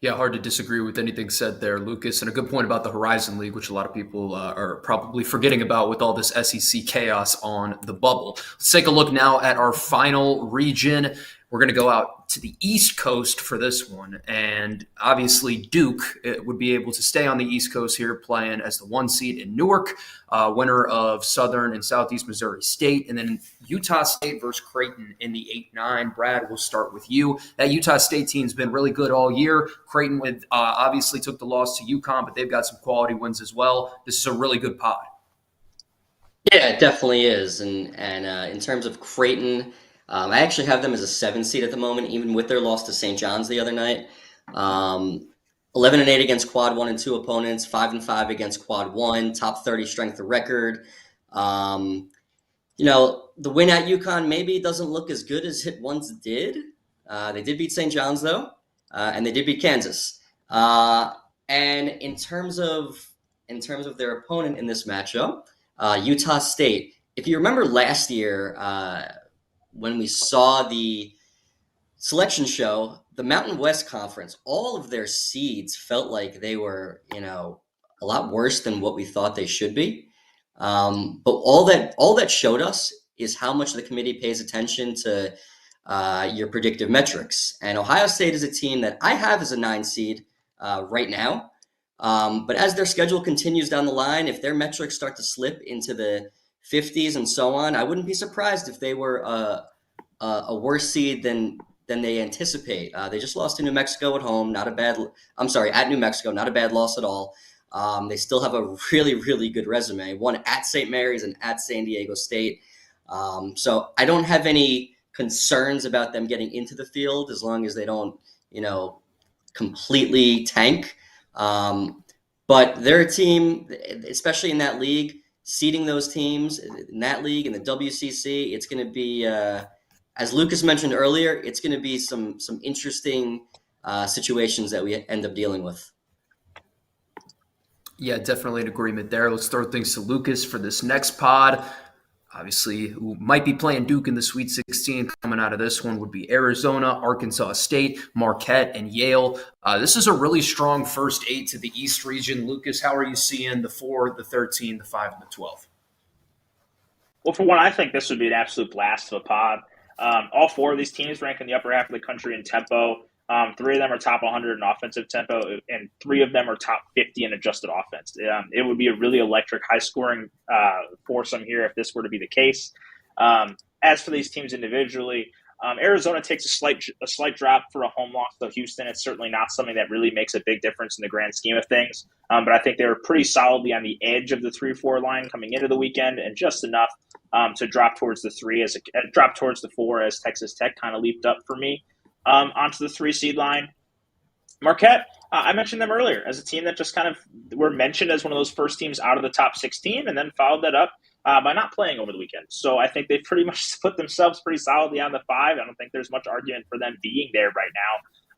Yeah, hard to disagree with anything said there, Lucas. And a good point about the Horizon League, which a lot of people are probably forgetting about with all this SEC chaos on the bubble. Let's take a look now at our final region. We're going to go out to the East Coast for this one. And obviously Duke would be able to stay on the East Coast here, playing as the 1 seed in Newark, winner of Southern and Southeast Missouri State. And then Utah State versus Creighton in the 8-9. Brad, we'll start with you. That Utah State team's been really good all year. Creighton obviously took the loss to UConn, but they've got some quality wins as well. This is a really good pod. Yeah, it definitely is. And in terms of Creighton, I actually have them as a 7 seed at the moment, even with their loss to St. John's the other night. 11-8 against quad 1 and 2 opponents, 5-5 against quad 1, top 30 strength of record. The win at UConn maybe doesn't look as good as it once did. They did beat St. John's though, and they did beat Kansas. And in terms of their opponent in this matchup, Utah State. If you remember last year, when we saw the selection show, the Mountain West Conference, all of their seeds felt like they were, a lot worse than what we thought they should be. But all that showed us is how much the committee pays attention to your predictive metrics. And Ohio State is a team that I have as a 9 seed right now. But as their schedule continues down the line, if their metrics start to slip into the 50s and so on, I wouldn't be surprised if they were a worse seed than they anticipate. They just lost to New Mexico at home, at New Mexico, not a bad loss at all. They still have a really, really good resume, one at St. Mary's and at San Diego State. So I don't have any concerns about them getting into the field as long as they don't, completely tank. But they're a team, especially in that league, seeding those teams in that league, in the WCC, it's going to be, as Lucas mentioned earlier, it's going to be some interesting situations that we end up dealing with. Yeah, definitely an agreement there. Let's throw things to Lucas for this next pod. Obviously, who might be playing Duke in the Sweet 16 coming out of this one would be Arizona, Arkansas State, Marquette, and Yale. This is a really strong first 8 to the East region. Lucas, how are you seeing the 4, the 13, the 5, and the 12? Well, for one, I think this would be an absolute blast of a pod. All 4 of these teams rank in the upper half of the country in tempo. 3 of them are top 100 in offensive tempo, and 3 of them are top 50 in adjusted offense. It would be a really electric, high-scoring foursome here if this were to be the case. As for these teams individually, Arizona takes a slight drop for a home loss to Houston. It's certainly not something that really makes a big difference in the grand scheme of things. But I think they were pretty solidly on the edge of the 3-4 line coming into the weekend, and just enough to drop towards the 3 drop towards the 4 as Texas Tech kind of leaped up for me. Onto the 3 seed line. Marquette, I mentioned them earlier as a team that just kind of were mentioned as one of those first teams out of the top 16 and then followed that up by not playing over the weekend. So I think they've pretty much put themselves pretty solidly on the 5. I don't think there's much argument for them being there right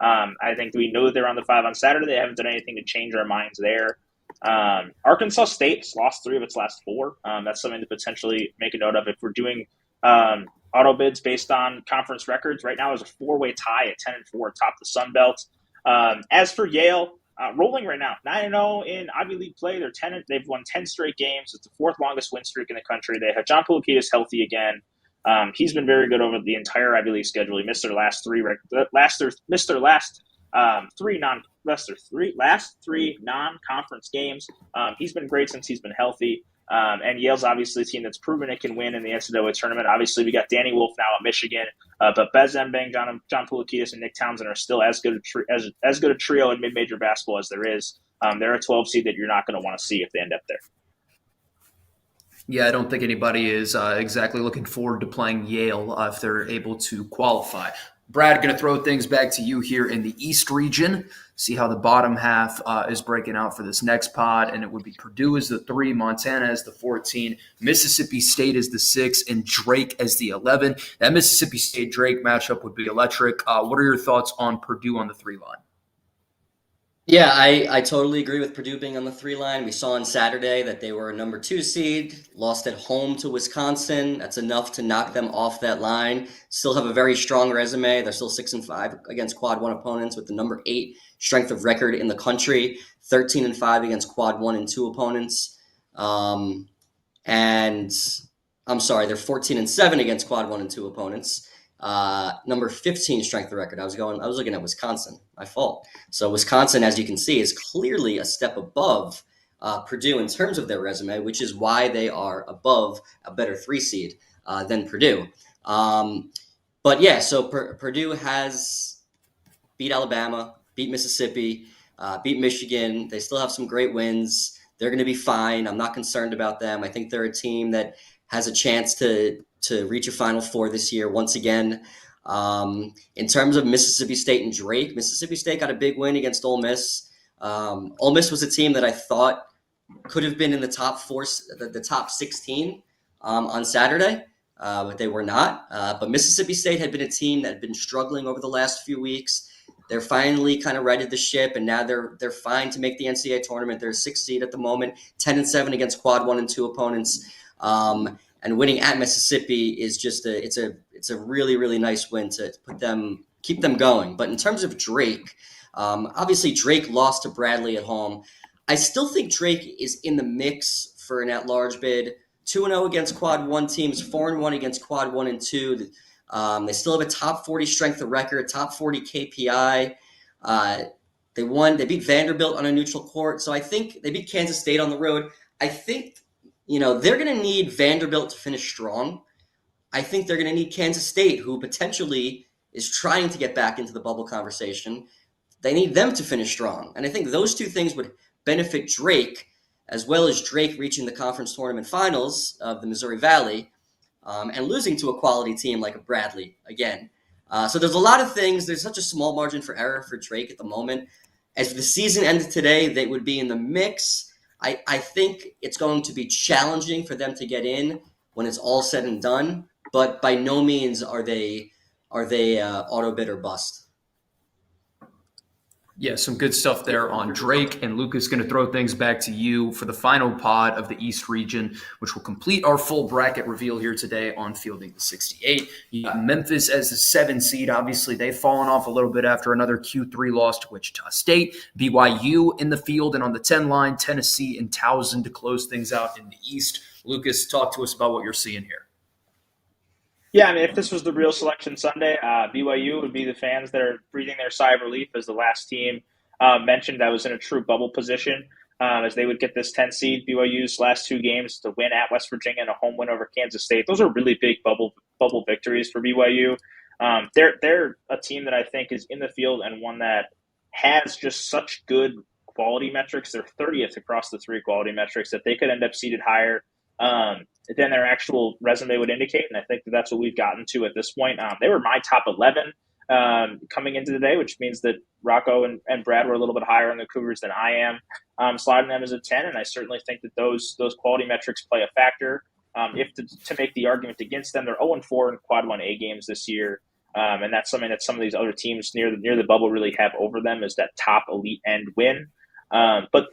now. I think we know that they're on the 5 on Saturday. They haven't done anything to change our minds there. Arkansas State's lost 3 of its last 4. That's something to potentially make a note of if we're doing auto bids based on conference records. Right now is a 4-way tie at 10-4 atop the Sun Belt. As for Yale, rolling right now, 9-0 in Ivy League play. They've won 10 straight games. It's the 4th longest win streak in the country. They have John Poulikitis healthy again. He's been very good over the entire Ivy League schedule. He missed their last 3 non-conference games. He's been great since he's been healthy. And Yale's obviously a team that's proven it can win in the NCAA tournament. Obviously, we got Danny Wolf now at Michigan, but Bez Mbang, John Poulikitis, and Nick Townsend are still as good a trio in mid-major basketball as there is. They're a 12 seed that you're not going to want to see if they end up there. Yeah, I don't think anybody is exactly looking forward to playing Yale if they're able to qualify. Brad, going to throw things back to you here in the East region. See how the bottom half is breaking out for this next pod. And it would be Purdue as the 3, Montana as the 14, Mississippi State as the 6, and Drake as the 11. That Mississippi State-Drake matchup would be electric. What are your thoughts on Purdue on the 3 line? Yeah, I totally agree with Purdue being on the 3 line. We saw on Saturday that they were a number 2 seed, lost at home to Wisconsin. That's enough to knock them off that line. Still have a very strong resume. They're still 6-5 against quad 1 opponents with the number 8 strength of record in the country, 13-5 against quad 1 and 2 opponents. And I'm sorry, they're 14-7 against quad 1 and 2 opponents. Number 15 strength of record. I was looking at Wisconsin. My fault. So Wisconsin, as you can see, is clearly a step above Purdue in terms of their resume, which is why they are above a better 3 seed than Purdue. But yeah, so Purdue has beat Alabama, beat Mississippi, beat Michigan. They still have some great wins. They're going to be fine. I'm not concerned about them. I think they're a team that has a chance to reach a Final Four this year once again. In terms of Mississippi State and Drake, Mississippi State got a big win against Ole Miss. Ole Miss was a team that I thought could have been in the top 4, the top 16 on Saturday, but they were not. But Mississippi State had been a team that had been struggling over the last few weeks. They're finally kind of righted the ship, and now they're fine to make the NCAA tournament. They're a 6th seed at the moment, 10-7 against quad 1 and 2 opponents. And winning at Mississippi is just it's a really, really nice win to keep them going. But in terms of Drake, obviously Drake lost to Bradley at home. I still think Drake is in the mix for an at-large bid. 2-0 against Quad 1 teams, 4-1 against Quad 1 and 2. They still have a top 40 strength of record, top 40 KPI. They beat Vanderbilt on a neutral court. So I think they beat Kansas State on the road. I think, they're going to need Vanderbilt to finish strong. I think they're going to need Kansas State, who potentially is trying to get back into the bubble conversation. They need them to finish strong. And I think those two things would benefit Drake, as well as Drake reaching the conference tournament finals of the Missouri Valley and losing to a quality team like a Bradley again. So there's a lot of things. There's such a small margin for error for Drake at the moment. As the season ended today, they would be in the mix. I think it's going to be challenging for them to get in when it's all said and done, but by no means are they auto bid or bust. Yeah, some good stuff there on Drake. And Lucas, going to throw things back to you for the final pod of the East Region, which will complete our full bracket reveal here today on Fielding the 68. You got Memphis as the 7 seed. Obviously, they've fallen off a little bit after another Q3 loss to Wichita State. BYU in the field, and on the 10 line, Tennessee and Towson to close things out in the East. Lucas, talk to us about what you're seeing here. Yeah, I mean, if this was the real Selection Sunday, BYU would be the fans that are breathing their sigh of relief as the last team mentioned that was in a true bubble position, as they would get this 10 seed. BYU's last 2 games to win at West Virginia and a home win over Kansas State. Those are really big bubble victories for BYU. They're a team that I think is in the field and one that has just such good quality metrics. They're 30th across the 3 quality metrics that they could end up seated higher than their actual resume would indicate, and I think that's what we've gotten to at this point. They were my top 11 coming into the day, which means that Rocco and Brad were a little bit higher on the Cougars than I am, sliding them as a 10, and I certainly think that those quality metrics play a factor. If to make the argument against them, they're 0-4 in Quad 1A games this year, and that's something that some of these other teams near the bubble really have over them, is that top elite end win. But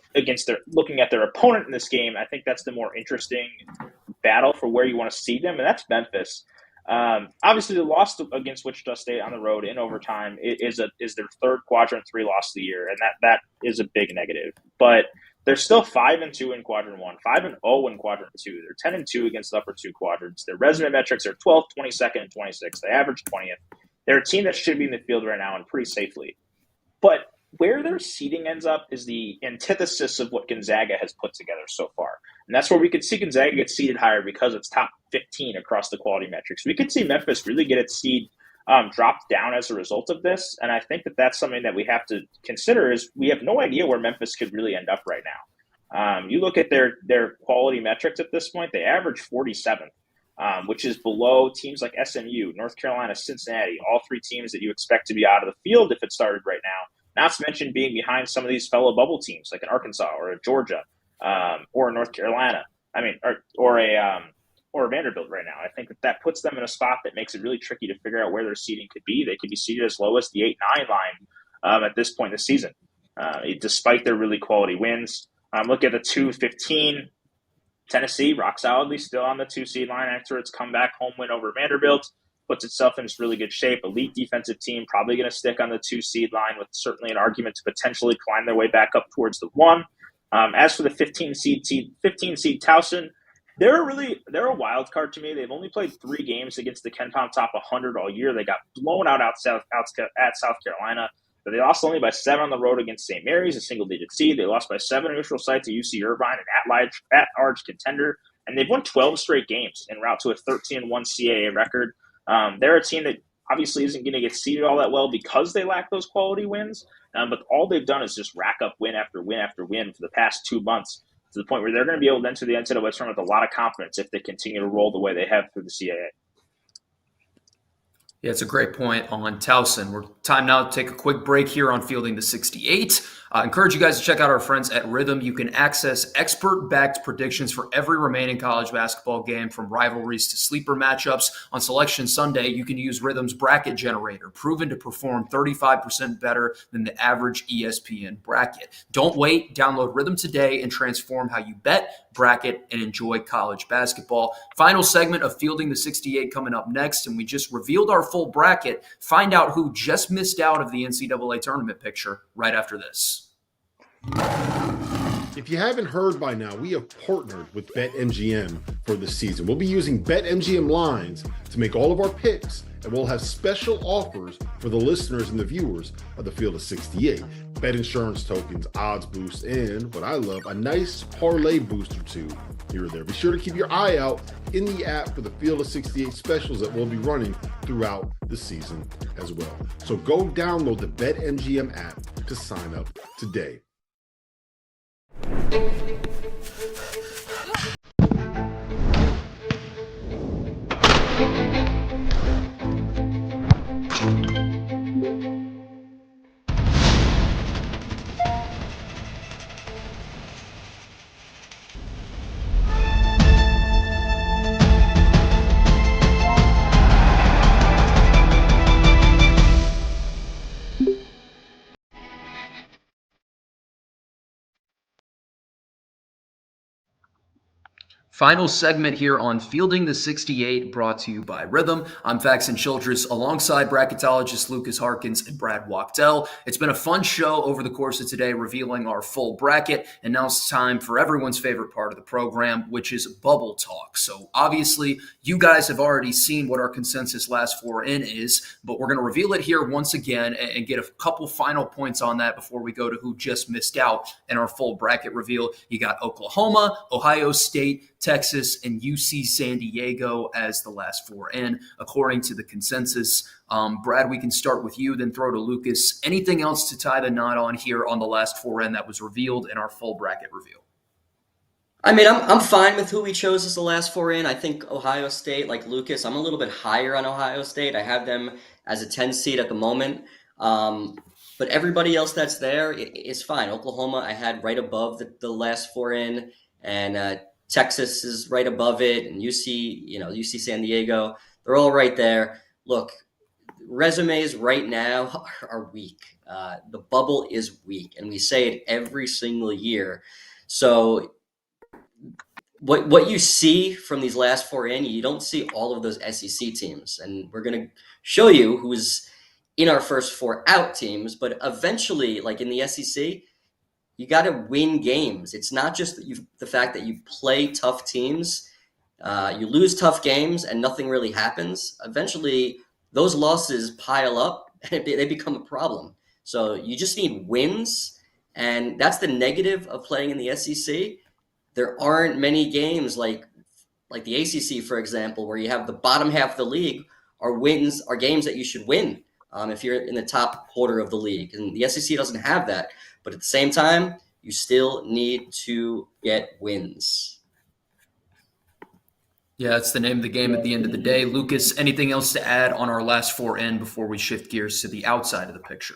looking at their opponent in this game, I think that's the more interesting battle for where you want to see them, and that's Memphis. Obviously, the loss against Wichita State on the road in overtime is their 3rd Quadrant 3 loss of the year, and that is a big negative. But they're still 5-2 in Quadrant 1, 5-0 in Quadrant 2. They're 10-2 against the upper 2 quadrants. Their resume metrics are 12th, 22nd, and 26th. They average 20th. They're a team that should be in the field right now and pretty safely. But where their seeding ends up is the antithesis of what Gonzaga has put together so far. And that's where we could see Gonzaga get seeded higher because it's top 15 across the quality metrics. We could see Memphis really get its seed dropped down as a result of this. And I think that that's something that we have to consider, is we have no idea where Memphis could really end up right now. You look at their quality metrics at this point, they average 47th, which is below teams like SMU, North Carolina, Cincinnati, all 3 teams that you expect to be out of the field if it started right now. Not to mention being behind some of these fellow bubble teams like an Arkansas or a Georgia or a North Carolina. I mean, or a Vanderbilt right now. I think that puts them in a spot that makes it really tricky to figure out where their seeding could be. They could be seeded as low as the 8-9 line at this point in the season, despite their really quality wins. Look at the 2-15. Tennessee, rock solidly still on the 2 seed line after its comeback home win over Vanderbilt. Puts itself in really good shape. Elite defensive team, probably going to stick on the 2 seed line with certainly an argument to potentially climb their way back up towards the 1. As for the 15 seed Towson, they're a wild card to me. They've only played 3 games against the KenPom top 100 all year. They got blown out at South Carolina. But they lost only by 7 on the road against St. Mary's, a single-digit seed. They lost by 7 neutral site to UC Irvine, an at-large contender. And they've won 12 straight games en route to a 13-1 CAA record. They're a team that obviously isn't going to get seeded all that well because they lack those quality wins. But all they've done is just rack up win after win after win for the past 2 months, to the point where they're going to be able to enter the NCAA tournament with a lot of confidence if they continue to roll the way they have through the CAA. Yeah, it's a great point on Towson. We're time now to take a quick break here on Fielding the 68. I encourage you guys to check out our friends at Rhythm. You can access expert-backed predictions for every remaining college basketball game, from rivalries to sleeper matchups. On Selection Sunday, you can use Rhythm's bracket generator, proven to perform 35% better than the average ESPN bracket. Don't wait. Download Rhythm today and transform how you bet, bracket, and enjoy college basketball. Final segment of Fielding the 68 coming up next, and we just revealed our full bracket. Find out who just missed out of the NCAA tournament picture right after this. If you haven't heard by now, we have partnered with BetMGM for this season. We'll be using BetMGM lines to make all of our picks, and we'll have special offers for the listeners and the viewers of the Field of 68. Bet insurance tokens, odds boosts, and what I love, a nice parlay boost or two here or there. Be sure to keep your eye out in the app for the Field of 68 specials that we'll be running throughout the season as well. So go download the BetMGM app to sign up today. Final segment here on Fielding the 68, brought to you by Rhythm. I'm Faxon Childress alongside bracketologist Lukas Harkins and Brad Wachtel. It's been a fun show over the course of today, revealing our full bracket, and now it's time for everyone's favorite part of the program, which is bubble talk. So obviously, you guys have already seen what our consensus last four in is, but we're going to reveal it here once again and get a couple final points on that before we go to who just missed out in our full bracket reveal. You got Oklahoma, Ohio State, Texas, and UC San Diego as the last four in, according to the consensus. Brad, we can start with you, then throw to Lukas. Anything else to tie the knot on here on the last four in that was revealed in our full bracket reveal? I mean, I'm fine with who we chose as the last four in. I think Ohio State, like Lukas, I'm a little bit higher on Ohio State. I have them as a 10 seed at the moment. But everybody else that's there is fine. Oklahoma, I had right above the last four in, and Texas is right above it, and UC San Diego, they're all right there. Look, resumes right now are weak. The bubble is weak, and we say it every single year. So what you see from these last four in, you don't see all of those SEC teams, and we're going to show you who's in our first four out teams, but eventually, like in the SEC, you got to win games. It's not just the fact that you play tough teams. You lose tough games and nothing really happens. Eventually, those losses pile up and they become a problem. So you just need wins, and that's the negative of playing in the SEC. There aren't many games like the ACC, for example, where you have the bottom half of the league are games that you should win if you're in the top quarter of the league. And the SEC doesn't have that. But at the same time, you still need to get wins. Yeah, that's the name of the game at the end of the day. Lukas, anything else to add on our last four in before we shift gears to the outside of the picture?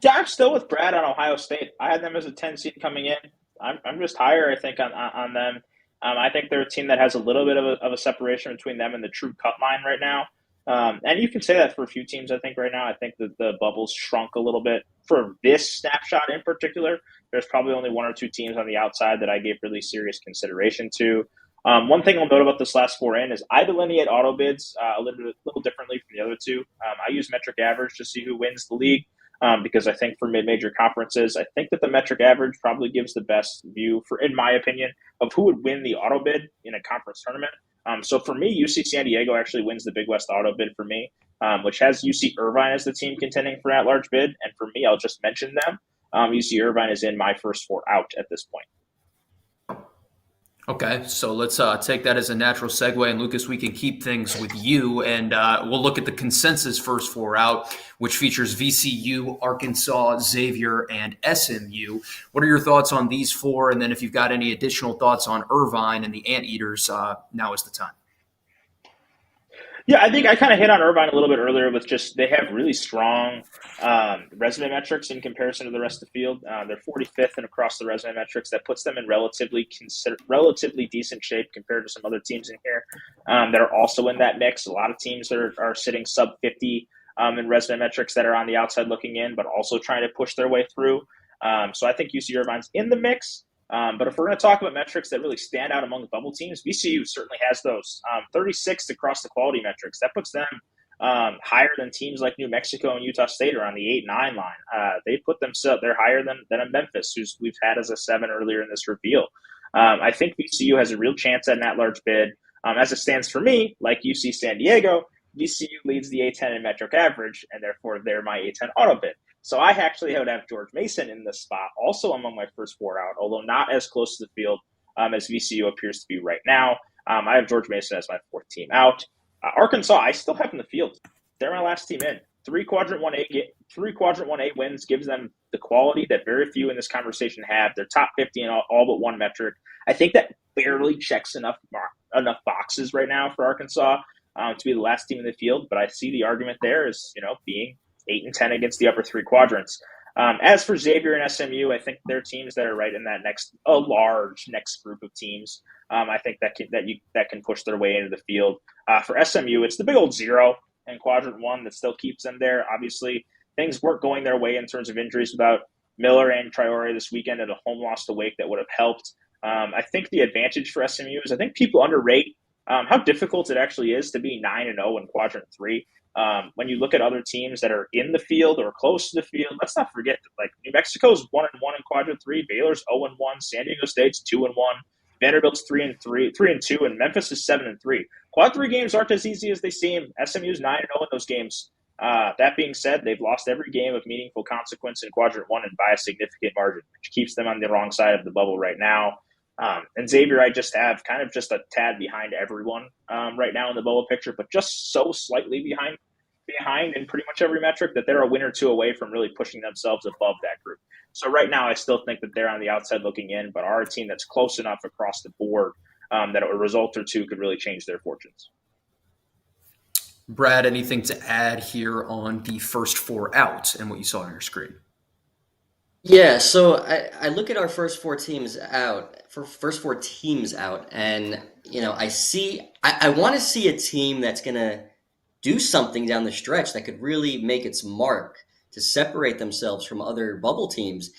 Yeah, I'm still with Brad on Ohio State. I had them as a 10 seed coming in. I'm just higher, I think, on them. I think they're a team that has a little bit of a separation between them and the true cut line right now. And you can say that for a few teams, I think, right now. I think that the bubble's shrunk a little bit. For this snapshot in particular, there's probably only one or two teams on the outside that I gave really serious consideration to. One thing I'll note about this last four in is I delineate auto bids a little differently from the other two. I use metric average to see who wins the league because I think for mid-major conferences, I think that the metric average probably gives the best view, in my opinion, of who would win the auto bid in a conference tournament. So for me, UC San Diego actually wins the Big West auto bid for me, which has UC Irvine as the team contending for an at-large bid. And for me, I'll just mention them. UC Irvine is in my first four out at this point. Okay, so let's take that as a natural segue. And Lukas, we can keep things with you, and we'll look at the consensus first four out, which features VCU, Arkansas, Xavier, and SMU. What are your thoughts on these four? And then if you've got any additional thoughts on Irvine and the Anteaters, now is the time. Yeah, I think I kind of hit on Irvine a little bit earlier with just they have really strong resume metrics in comparison to the rest of the field. They're 45th and across the resume metrics. That puts them in relatively decent shape compared to some other teams in here that are also in that mix. A lot of teams are sitting sub 50 in resume metrics that are on the outside looking in, but also trying to push their way through. So I think UC Irvine's in the mix. But if we're going to talk about metrics that really stand out among the bubble teams, VCU certainly has those. 36th across the quality metrics. That puts them higher than teams like New Mexico and Utah State are on the 8-9 line. They put themselves, they're higher than a Memphis, who's we've had as a 7 earlier in this reveal. I think VCU has a real chance at an at-large bid. As it stands for me, like UC San Diego, VCU leads the A10 in metric average, and therefore they're my A10 auto bid. So I actually would have George Mason in this spot, also among my first 4 out, although not as close to the field as VCU appears to be right now. I have George Mason as my 4th team out. Arkansas, I still have in the field. They're my last team in. 3 quadrant 1A wins gives them the quality that very few in this conversation have. They're top 50 in all but one metric. I think that barely checks enough boxes right now for Arkansas to be the last team in the field. But I see the argument there as, being 8 and 10 against the upper 3 quadrants. As for Xavier and SMU, I think they're teams that are right in that large next group of teams. I think that can push their way into the field. For SMU, it's the big old 0 in quadrant 1 that still keeps them there. Obviously, things weren't going their way in terms of injuries without Miller and Traore this weekend at a home loss to Wake that would have helped. I think the advantage for SMU is I think people underrate how difficult it actually is to be 9-0 in quadrant 3. When you look at other teams that are in the field or close to the field, let's not forget that New Mexico's 1-1 in quadrant 3, Baylor's 0-1, San Diego State's 2-1, Vanderbilt's 3-2, and Memphis is 7-3. Quad 3 games aren't as easy as they seem. SMU's 9-0 in those games. That being said, they've lost every game of meaningful consequence in quadrant 1 and by a significant margin, which keeps them on the wrong side of the bubble right now. And Xavier, I just have kind of just a tad behind everyone right now in the bubble picture, but just so slightly behind in pretty much every metric that they're a win or 2 away from really pushing themselves above that group. So right now, I still think that they're on the outside looking in, but are a team that's close enough across the board that a result or 2 could really change their fortunes. Brad, anything to add here on the first 4 out and what you saw on your screen? Yeah, so I look at our first four teams out, and I want to see a team that's gonna do something down the stretch that could really make its mark to separate themselves from other bubble teams.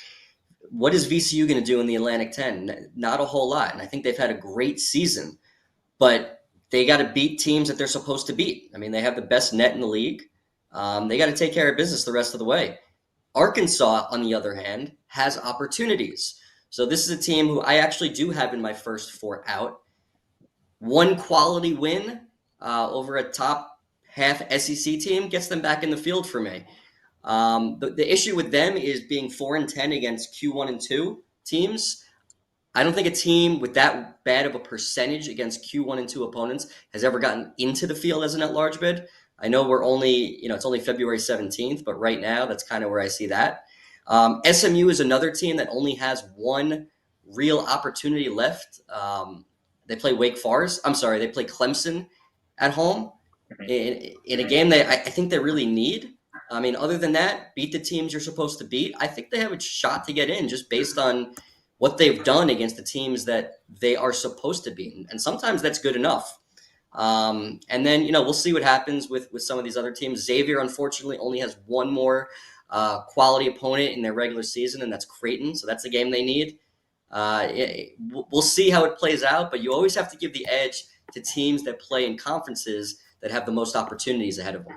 What is VCU going to do in the Atlantic 10? Not a whole lot. And I think they've had a great season, but they got to beat teams that they're supposed to beat. I mean, they have the best net in the league. They got to take care of business the rest of the way. Arkansas, on the other hand, has opportunities. So this is a team who I actually do have in my first 4 out. One quality win over a top half SEC team gets them back in the field for me. The issue with them is being 4 and 10 against Q1 and 2 teams. I don't think a team with that bad of a percentage against Q1 and 2 opponents has ever gotten into the field as an at-large bid. I know it's only February 17th, but right now that's kind of where I see that. SMU is another team that only has one real opportunity left. They play Wake Forest. They play Clemson at home in a game I think they really need. I mean, other than that, beat the teams you're supposed to beat. I think they have a shot to get in just based on what they've done against the teams that they are supposed to beat. And sometimes that's good enough. And then, we'll see what happens with some of these other teams. Xavier, unfortunately, only has one more quality opponent in their regular season, and that's Creighton. So that's the game they need. We'll see how it plays out, but you always have to give the edge to teams that play in conferences that have the most opportunities ahead of them.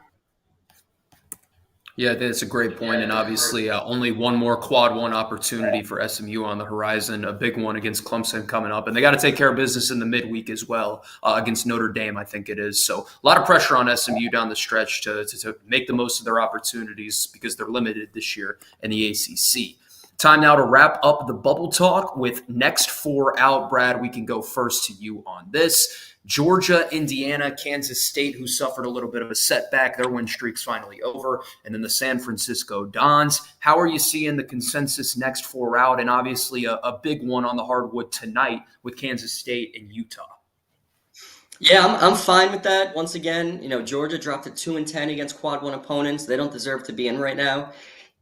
Yeah, that's a great point. And obviously only one more quad 1 opportunity for SMU on the horizon, a big one against Clemson coming up. And they got to take care of business in the midweek as well against Notre Dame, I think it is. So a lot of pressure on SMU down the stretch to make the most of their opportunities because they're limited this year in the ACC. Time now to wrap up the bubble talk with next 4 out. Brad, we can go first to you on this. Georgia, Indiana, Kansas State, who suffered a little bit of a setback. Their win streak's finally over. And then the San Francisco Dons. How are you seeing the consensus next 4 out? And obviously a big one on the hardwood tonight with Kansas State and Utah. Yeah, I'm fine with that. Once again, Georgia dropped to 2 and 10 against quad 1 opponents. They don't deserve to be in right now.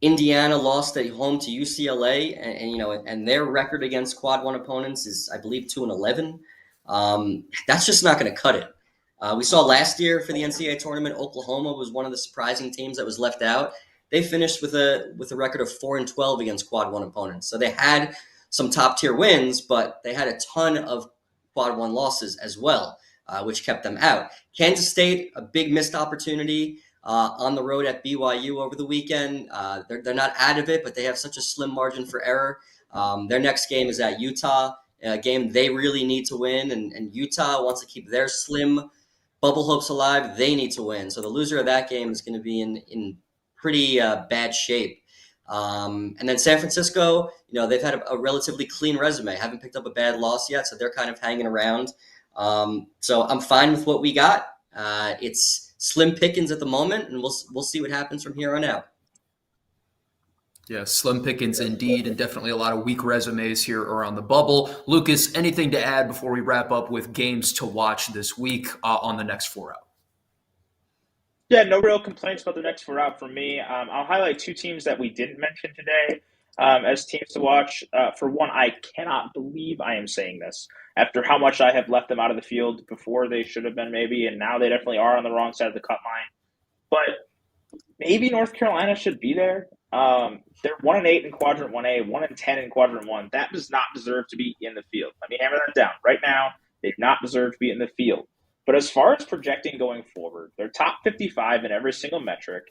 Indiana lost at home to UCLA, and their record against quad 1 opponents is, I believe, 2 and 11. That's just not going to cut it. We saw last year for the NCAA tournament, Oklahoma was one of the surprising teams that was left out. They finished with a record of 4 and 12 against quad 1 opponents. So they had some top tier wins, but they had a ton of quad 1 losses as well. which kept them out. Kansas State, a big missed opportunity on the road at BYU over the weekend. They're not out of it, but they have such a slim margin for error. Their next game is at Utah, a game they really need to win, and Utah wants to keep their slim bubble hopes alive. They need to win. So the loser of that game is going to be in pretty bad shape. And then San Francisco, they've had a relatively clean resume, haven't picked up a bad loss yet, so they're kind of hanging around. So I'm fine with what we got. It's slim pickings at the moment, and we'll see what happens from here on out. Yeah, slim pickings indeed, and definitely a lot of weak resumes here around the bubble. Lucas, anything to add before we wrap up with games to watch this week on the next 4 out? Yeah, no real complaints about the next 4 out from me. I'll highlight 2 teams that we didn't mention today as teams to watch. For one, I cannot believe I am saying this after how much I have left them out of the field before they should have been maybe, and now they definitely are on the wrong side of the cut line. But maybe North Carolina should be there. They're 1-8 in Quadrant 1A, 1-10 in Quadrant 1. That does not deserve to be in the field. Let me hammer that down. Right now, they do not deserve to be in the field. But as far as projecting going forward, they're top 55 in every single metric.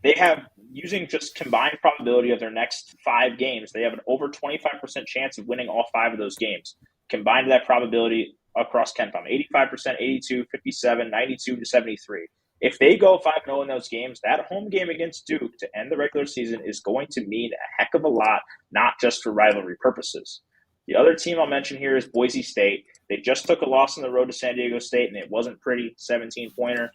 They have, using just combined probability of their next 5 games, they have an over 25% chance of winning all 5 of those games. Combined that probability across KenPom, 85%, 82, 57, 92 to 73. If they go 5-0 in those games, that home game against Duke to end the regular season is going to mean a heck of a lot, not just for rivalry purposes. The other team I'll mention here is Boise State. They just took a loss on the road to San Diego State, and it wasn't pretty, 17-pointer.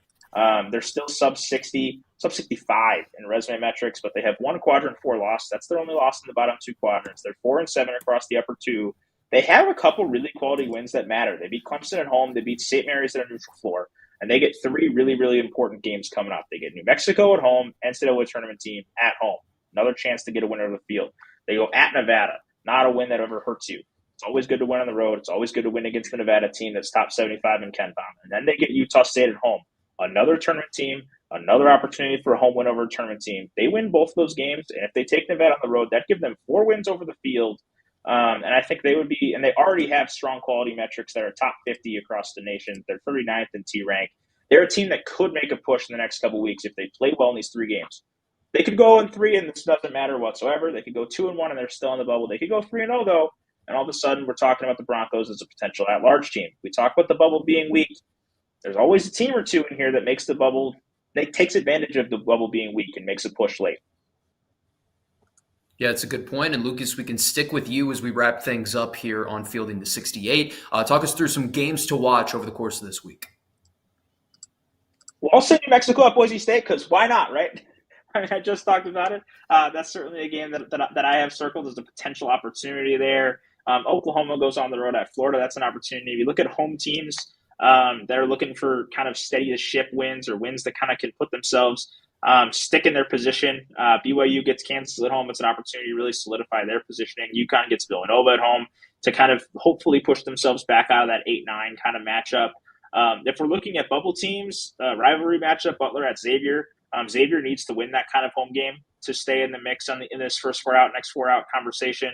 They're still sub-60, sub-65 in resume metrics, but they have one Quadrant 4 loss. That's their only loss in the bottom 2 quadrants. They're 4-7 across the upper 2. They have a couple really quality wins that matter. They beat Clemson at home. They beat St. Mary's at a neutral floor. And they get 3 really, really important games coming up. They get New Mexico at home, NCAA Tournament team at home. Another chance to get a winner of the field. They go at Nevada. Not a win that ever hurts you. It's always good to win on the road. It's always good to win against the Nevada team that's top 75 in KenPom. And then they get Utah State at home. Another tournament team, another opportunity for a home win over a tournament team. They win both those games, and if they take Nevada on the road, that gives them 4 wins over the field. And I think they would be – and they already have strong quality metrics that are top 50 across the nation. They're 39th in T-rank. They're a team that could make a push in the next couple of weeks if they play well in these 3 games. They could go 3, and this doesn't matter whatsoever. They could go 2-1, and they're still in the bubble. They could go 3-0, though, and all of a sudden we're talking about the Broncos as a potential at-large team. We talk about the bubble being weak. There's always a team or 2 in here that makes the bubble – that takes advantage of the bubble being weak and makes a push late. Yeah, it's a good point. And Lucas, we can stick with you as we wrap things up here on Fielding the 68. Talk us through some games to watch over the course of this week. Well, I'll say New Mexico at Boise State because why not, right? I mean, I just talked about it. That's certainly a game that I have circled as a potential opportunity there. Oklahoma goes on the road at Florida. That's an opportunity. If you look at home teams that are looking for kind of steady-to-ship wins or wins that kind of can put themselves stick in their position. BYU gets Kansas at home. It's an opportunity to really solidify their positioning. UConn gets Villanova at home to kind of hopefully push themselves back out of that 8-9 kind of matchup. If we're looking at bubble teams, rivalry matchup, Butler at Xavier. Xavier needs to win that kind of home game to stay in the mix in this first 4 out, next 4 out conversation.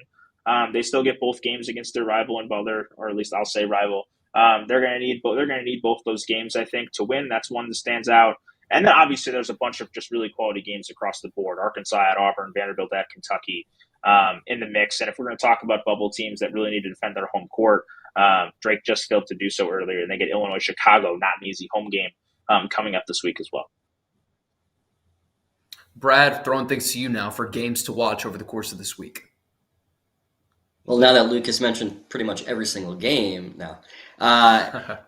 They still get both games against their rival in Butler, or at least I'll say rival. They're going to need both those games, I think, to win. That's one that stands out. And then obviously there's a bunch of just really quality games across the board. Arkansas at Auburn, Vanderbilt at Kentucky in the mix. And if we're going to talk about bubble teams that really need to defend their home court, Drake just failed to do so earlier. And they get Illinois, Chicago, not an easy home game coming up this week as well. Brad, throwing things to you now for games to watch over the course of this week. Well, now that Lucas mentioned pretty much every single game now.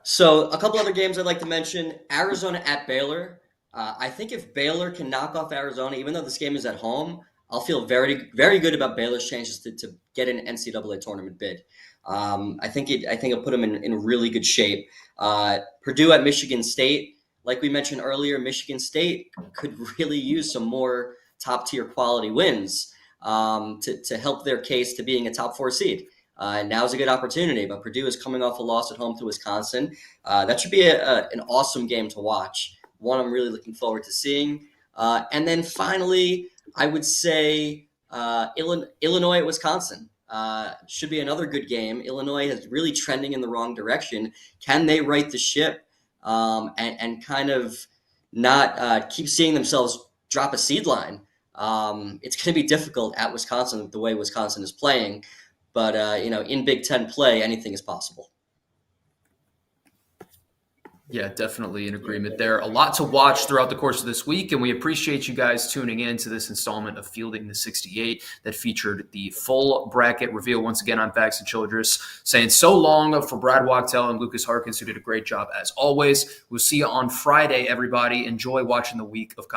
So a couple other games I'd like to mention. Arizona at Baylor. I think if Baylor can knock off Arizona, even though this game is at home, I'll feel very, very good about Baylor's chances to get an NCAA tournament bid. I think it'll put them in really good shape. Purdue at Michigan State. Like we mentioned earlier, Michigan State could really use some more top-tier quality wins to help their case to being a top 4 seed. Now's a good opportunity, but Purdue is coming off a loss at home to Wisconsin. That should be an awesome game to watch. One I'm really looking forward to seeing. And then finally, I would say Illinois at Wisconsin. Should be another good game. Illinois is really trending in the wrong direction. Can they right the ship and kind of not keep seeing themselves drop a seed line? It's going to be difficult at Wisconsin the way Wisconsin is playing, but in Big Ten play, anything is possible. Yeah, definitely in agreement there. A lot to watch throughout the course of this week, and we appreciate you guys tuning in to this installment of Fielding the 68 that featured the full bracket reveal. Once again, I'm Faxon Childress saying so long for Brad Wachtel and Lukas Harkins, who did a great job as always. We'll see you on Friday, everybody. Enjoy watching the week of college